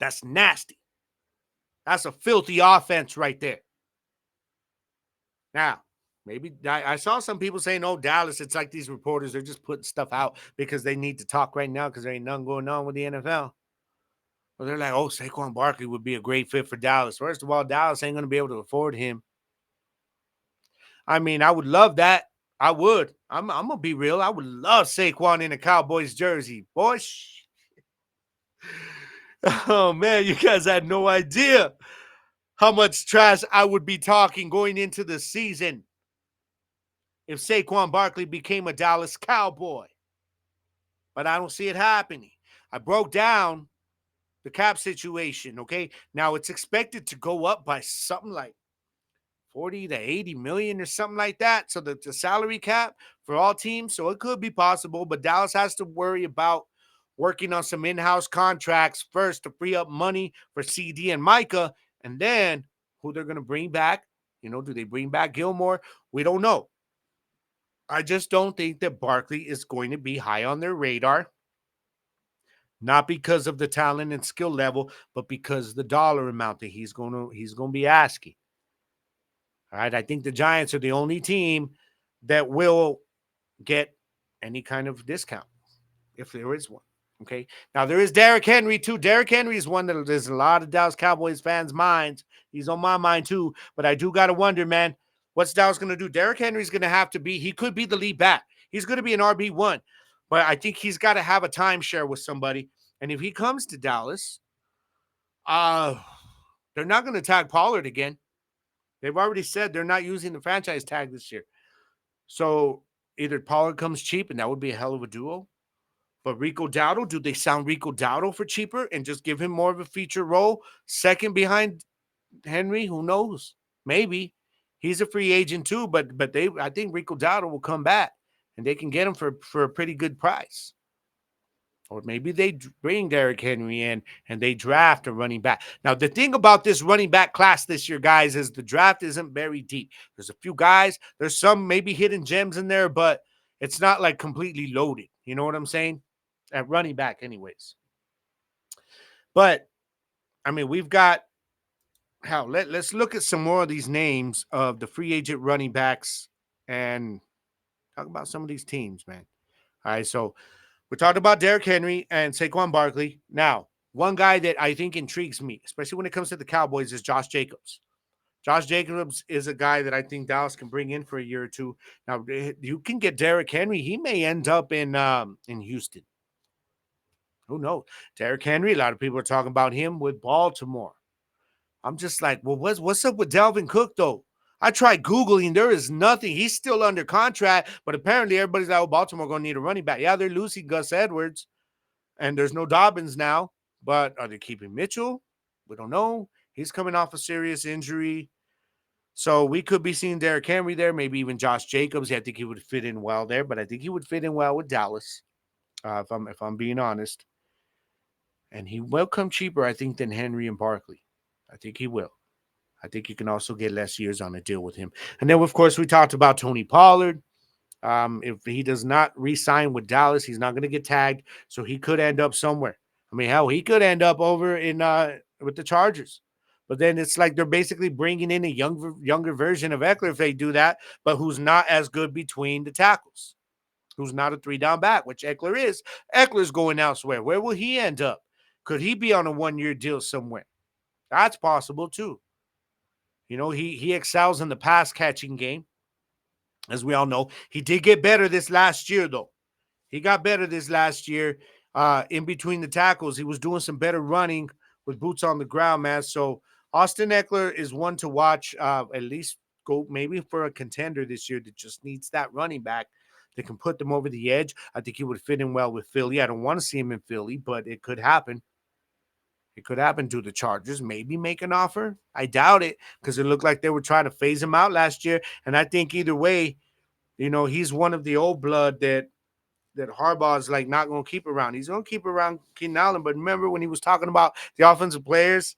That's nasty. That's a filthy offense right there. Now, maybe I saw some people saying, oh, Dallas, it's like these reporters, they're just putting stuff out because they need to talk right now because there ain't nothing going on with the NFL. Well, they're like, oh, Saquon Barkley would be a great fit for Dallas. First of all, Dallas ain't going to be able to afford him. I mean, I would love that. I would. I'm going to be real. I would love Saquon in a Cowboys jersey. Boy, oh, man, you guys had no idea how much trash I would be talking going into the season if Saquon Barkley became a Dallas Cowboy. But I don't see it happening. I broke down the cap situation, okay? Now, it's expected to go up by something like 40 to 80 million or something like that. So the salary cap for all teams, so it could be possible, but Dallas has to worry about working on some in-house contracts first to free up money for CD and Micah, and then who they're going to bring back. Do they bring back Gilmore? We don't know. I just don't think that Barkley is going to be high on their radar. Not because of the talent and skill level, but because of the dollar amount that he's going to be asking. All right, I think the Giants are the only team that will get any kind of discount, if there is one. Okay. Now there is Derrick Henry too. Derrick Henry is one that there's a lot of Dallas Cowboys fans' minds. He's on my mind too. But I do gotta wonder, man, what's Dallas gonna do? Derrick Henry's gonna have to be. He could be the lead back. He's gonna be an RB1, but I think he's got to have a timeshare with somebody. And if he comes to Dallas, they're not gonna tag Pollard again. They've already said they're not using the franchise tag this year. So either Pollard comes cheap, and that would be a hell of a duo. But Rico Dowdle, do they sound Rico Dowdle for cheaper and just give him more of a feature role? Second behind Henry, who knows? Maybe. He's a free agent too, but I think Rico Dowdle will come back and they can get him for a pretty good price. Or maybe they bring Derrick Henry in and they draft a running back. Now, the thing about this running back class this year, guys, is the draft isn't very deep. There's a few guys. There's some maybe hidden gems in there, but it's not like completely loaded. You know what I'm saying? At running back anyways. But, I mean, we've got let's look at some more of these names of the free agent running backs and talk about some of these teams, man. All right, so we talked about Derrick Henry and Saquon Barkley. Now, one guy that I think intrigues me, especially when it comes to the Cowboys, is Josh Jacobs. Josh Jacobs is a guy that I think Dallas can bring in for a year or two. Now, you can get Derrick Henry. He may end up in Houston. Who knows? Derrick Henry, a lot of people are talking about him with Baltimore. I'm just like, well, what's up with Dalvin Cook, though? I tried Googling. There is nothing. He's still under contract, but apparently everybody's like, oh, Baltimore going to need a running back. Yeah, they're losing Gus Edwards, and there's no Dobbins now, but are they keeping Mitchell? We don't know. He's coming off a serious injury. So we could be seeing Derrick Henry there, maybe even Josh Jacobs. I think he would fit in well there, but I think he would fit in well with Dallas, if I'm being honest. And he will come cheaper, I think, than Henry and Barkley. I think he will. I think you can also get less years on a deal with him. And then, of course, we talked about Tony Pollard. If he does not re-sign with Dallas, he's not going to get tagged, so he could end up somewhere. I mean, hell, he could end up over in with the Chargers. But then it's like they're basically bringing in a younger version of Eckler if they do that, but who's not as good between the tackles, who's not a three-down back, which Eckler is. Eckler's going elsewhere. Where will he end up? Could he be on a one-year deal somewhere? That's possible too. He excels in the pass-catching game, as we all know. He did get better this last year, though. He got better this last year. In between the tackles, he was doing some better running with boots on the ground, man. So Austin Eckler is one to watch, at least go maybe for a contender this year that just needs that running back that can put them over the edge. I think he would fit in well with Philly. I don't want to see him in Philly, but it could happen. It could happen to the Chargers. Maybe make an offer. I doubt it because it looked like they were trying to phase him out last year. And I think either way, he's one of the old blood that Harbaugh's like not going to keep around. He's going to keep around Keenan Allen. But remember when he was talking about the offensive players,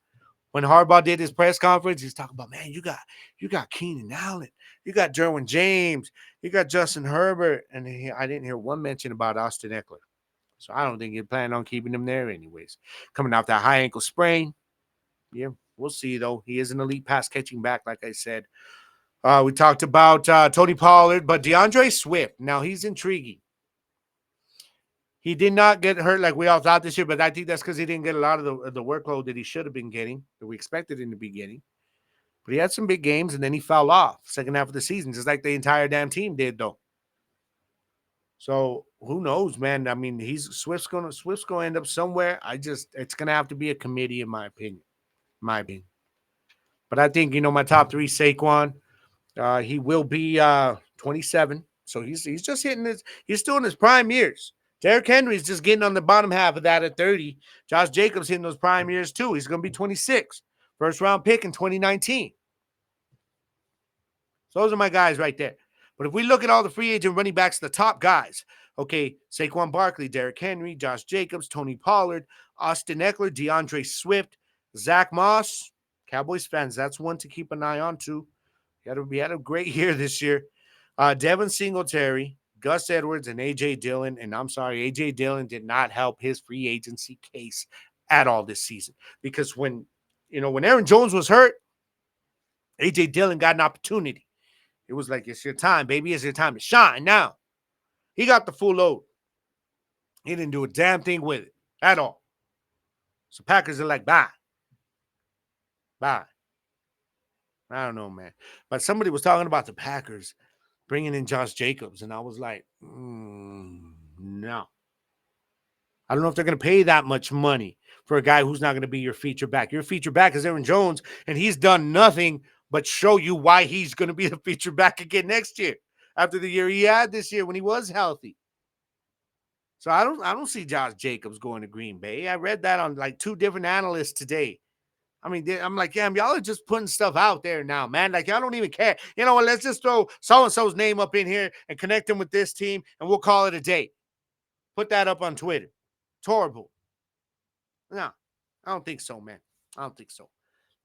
when Harbaugh did his press conference, he's talking about, man, you got Keenan Allen. You got Derwin James. You got Justin Herbert. And I didn't hear one mention about Austin Eckler. So I don't think you're planning on keeping him there anyways. Coming off that high ankle sprain. Yeah, we'll see, though. He is an elite pass-catching back, like I said. We talked about Tony Pollard, but DeAndre Swift. Now, he's intriguing. He did not get hurt like we all thought this year, but I think that's because he didn't get a lot of the workload that he should have been getting, that we expected in the beginning. But he had some big games, and then he fell off second half of the season, just like the entire damn team did, though. So who knows, man? I mean, Swift's gonna end up somewhere. It's gonna have to be a committee, in my opinion. But I think my top three: Saquon. He will be 27, so he's just hitting he's still in his prime years. Derrick Henry's just getting on the bottom half of that at 30. Josh Jacobs hitting those prime years too. He's gonna be 26, first round pick in 2019. So those are my guys right there. But if we look at all the free agent running backs, the top guys, Okay, Saquon Barkley, Derrick Henry, Josh Jacobs, Tony Pollard, Austin Eckler, DeAndre Swift, Zach Moss. Cowboys fans, that's one to keep an eye on too. He had a great year this year. Devin Singletary, Gus Edwards, and A.J. Dillon. And I'm sorry, A.J. Dillon did not help his free agency case at all this season. Because when Aaron Jones was hurt, A.J. Dillon got an opportunity. It was like, it's your time, baby. It's your time to shine now. He got the full load. He didn't do a damn thing with it at all. So Packers are like, bye. Bye. I don't know, man. But somebody was talking about the Packers bringing in Josh Jacobs, and I was like, no. I don't know if they're going to pay that much money for a guy who's not going to be your feature back. Your feature back is Aaron Jones, and he's done nothing but show you why he's going to be the feature back again next year after the year he had this year when he was healthy. So I don't see Josh Jacobs going to Green Bay. I read that on like 2 different analysts today. I mean, I'm like, damn, y'all are just putting stuff out there now, man. Like, y'all don't even care. You know what? Let's just throw so-and-so's name up in here and connect him with this team, and we'll call it a day. Put that up on Twitter. It's horrible. No, I don't think so, man. I don't think so.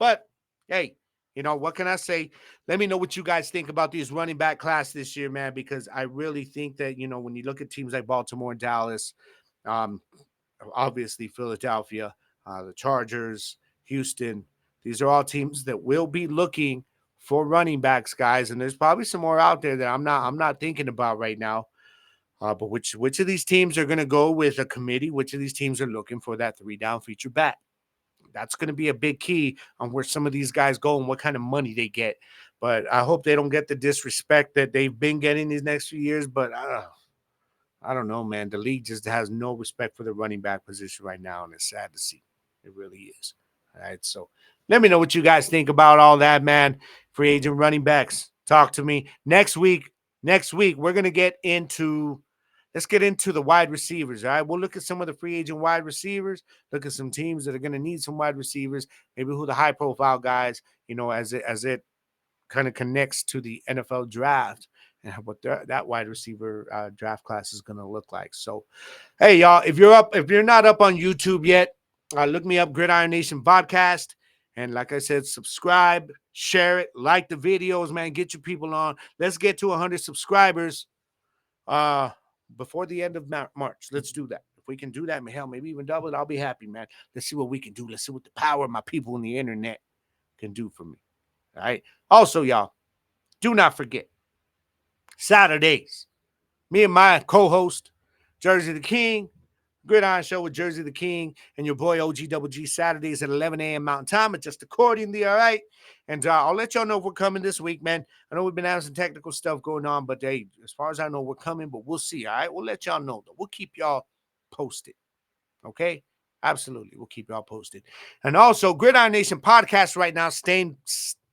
But, hey, what can I say? Let me know what you guys think about these running back class this year, man, because I really think that, when you look at teams like Baltimore and Dallas, obviously Philadelphia, the Chargers, Houston, these are all teams that will be looking for running backs, guys. And there's probably some more out there that I'm not thinking about right now. But which of these teams are going to go with a committee? Which of these teams are looking for that 3-down feature back? That's going to be a big key on where some of these guys go and what kind of money they get. But I hope they don't get the disrespect that they've been getting these next few years. But I don't know, man. The league just has no respect for the running back position right now, and it's sad to see. It really is. All right, so let me know what you guys think about all that, man. Free agent running backs, talk to me. Next week, we're going to get into the wide receivers, all right? We'll look at some of the free agent wide receivers, look at some teams that are going to need some wide receivers, maybe who the high-profile guys, as it kind of connects to the NFL draft and what that wide receiver draft class is going to look like. So, hey, y'all, if you're not up on YouTube yet, look me up, Gridiron Nation Podcast. And like I said, subscribe, share it, like the videos, man. Get your people on. Let's get to 100 subscribers before the end of March. Let's do that. If we can do that, hell, maybe even double it, I'll be happy, man. Let's see what we can do. Let's see what the power of my people on the internet can do for me. All right. Also, y'all, do not forget, Saturdays, me and my co-host, Jersey the King, Gridiron Show with Jersey the King and your boy OG Saturdays at 11 a.m. Mountain Time, just accordingly, all right? And I'll let y'all know if we're coming this week, man. I know we've been having some technical stuff going on, but hey, as far as I know, we're coming, but we'll see, all right? We'll let y'all know, though. We'll keep y'all posted, okay? Absolutely, we'll keep y'all posted. And also, Gridiron Nation Podcast right now, staying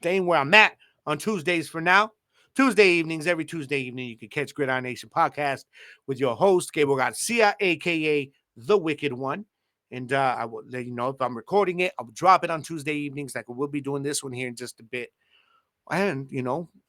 where I'm at on Tuesdays for now. Tuesday evenings, every Tuesday evening, you can catch Gridiron Nation Podcast with your host, Gabriel Garcia, a.k.a. The Wicked One. And I will let you know if I'm recording it. I'll drop it on Tuesday evenings, like we'll be doing this one here in just a bit. And,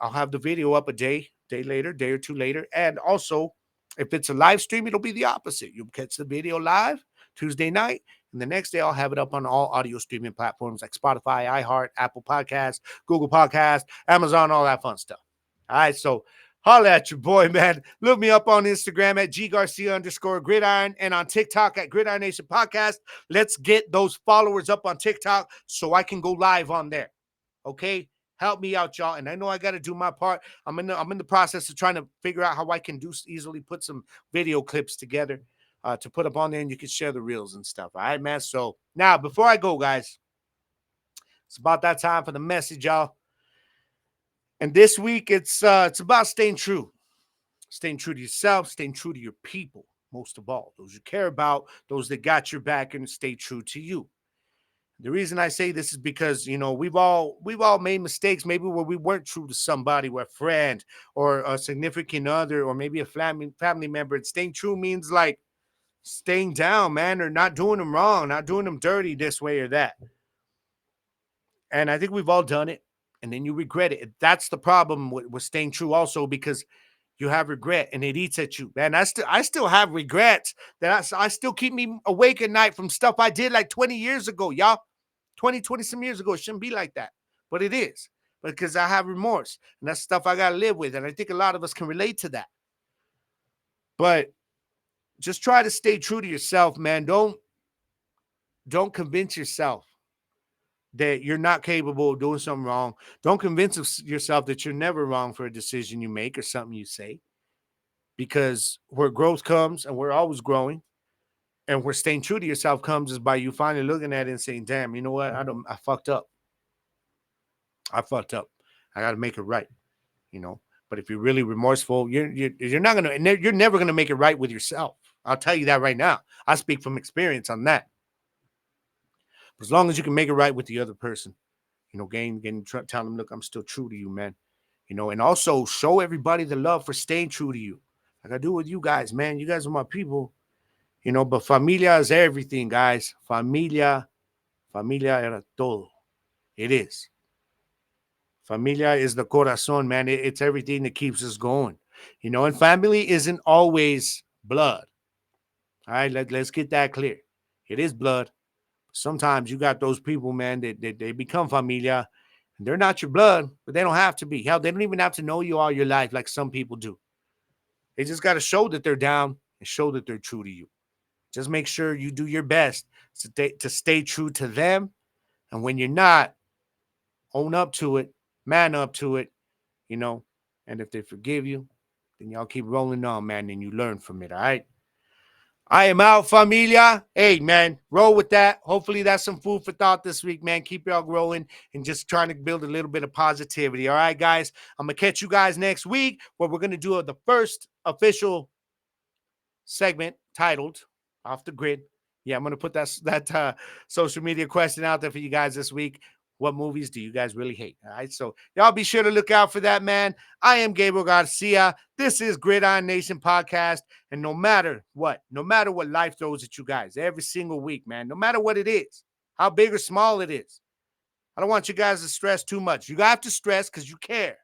I'll have the video up a day or two later. And also, if it's a live stream, it'll be the opposite. You'll catch the video live Tuesday night. And the next day, I'll have it up on all audio streaming platforms like Spotify, iHeart, Apple Podcasts, Google Podcasts, Amazon, all that fun stuff. All right, so holla at your boy, man. Look me up on Instagram at @GGarcia_Gridiron and on TikTok at Gridiron Nation Podcast. Let's get those followers up on TikTok so I can go live on there. Okay? Help me out, y'all. And I know I got to do my part. I'm in the process of trying to figure out how I can easily put some video clips together to put up on there, and you can share the reels and stuff. All right, man? So now, before I go, guys, it's about that time for the message, y'all. And this week, it's about staying true to yourself, staying true to your people, most of all, those you care about, those that got your back, and stay true to you. The reason I say this is because, we've all made mistakes, maybe where we weren't true to somebody, or a friend, or a significant other, or maybe a family member. And staying true means like staying down, man, or not doing them wrong, not doing them dirty this way or that. And I think we've all done it. And then you regret it. That's the problem with staying true also, because you have regret and it eats at you, man. I still have regrets that I still keep me awake at night from stuff I did like 20 years ago, y'all. 20 some years ago. It shouldn't be like that, but it is, because I have remorse, and that's stuff I got to live with. And I think a lot of us can relate to that. But just try to stay true to yourself, man. Don't convince yourself that you're not capable of doing something wrong. Don't convince yourself that you're never wrong for a decision you make or something you say, because where growth comes, and we're always growing, and where staying true to yourself comes, is by you finally looking at it and saying, damn, you know what? I fucked up. I fucked up. I got to make it right, you know? But if you're really remorseful, you're not going to, you're never going to make it right with yourself. I'll tell you that right now. I speak from experience on that. But as long as you can make it right with the other person, you know, tell them, look, I'm still true to you, man. You know, and also show everybody the love for staying true to you. Like I do with you guys, man. You guys are my people, you know, but familia is everything, guys. Familia era todo. It is. Familia is the corazón, man. It's everything that keeps us going, you know, and family isn't always blood. All right, let's get that clear. It is blood. Sometimes you got those people, man, that they become familia, and they're not your blood, but they don't have to be. Hell, they don't even have to know you all your life like some people do. They just got to show that they're down and show that they're true to you. Just make sure you do your best to stay true to them. And when you're not, own up to it, man up to it, you know. And if they forgive you, then y'all keep rolling on, man, and you learn from it, all right? I am out, familia. Hey, man, roll with that. Hopefully that's some food for thought this week, man. Keep y'all growing and just trying to build a little bit of positivity. All right, guys? I'm going to catch you guys next week, where we're going to do the first official segment titled Off the Grid. Yeah, I'm going to put that social media question out there for you guys this week. What movies do you guys really hate? All right, so y'all be sure to look out for that, man. I am Gabriel Garcia. This is Gridiron Nation Podcast. And no matter what life throws at you guys every single week, man, no matter what it is, how big or small it is, I don't want you guys to stress too much. You have to stress because you care,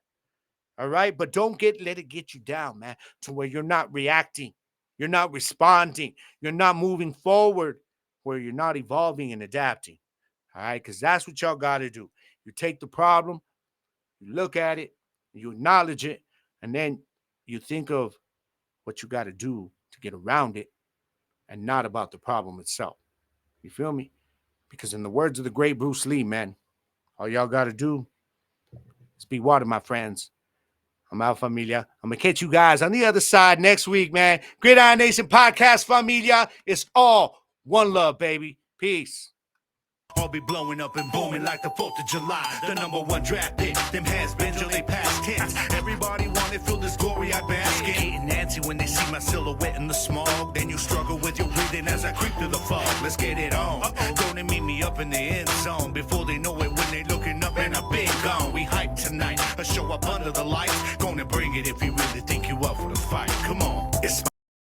all right? But don't let it get you down, man, to where you're not reacting, you're not responding, you're not moving forward, where you're not evolving and adapting. All right, because that's what y'all got to do. You take the problem, you look at it, you acknowledge it, and then you think of what you got to do to get around it, and not about the problem itself. You feel me? Because in the words of the great Bruce Lee, man, all y'all got to do is be water, my friends. I'm out, familia. I'm going to catch you guys on the other side next week, man. Gridiron Nation Podcast, familia. It's all one love, baby. Peace. I'll be blowing up and booming like the 4th of July. The number one draft pick, them has-been till they past tense. Everybody wanna feel this glory I bask in. Kate and Nancy when they see my silhouette in the smog. Then you struggle with your breathing as I creep through the fog. Let's get it on. Gonna meet me up in the end zone. Before they know it, when they looking up and I've been gone. We hype tonight, a show up under the lights. Gonna bring it if you really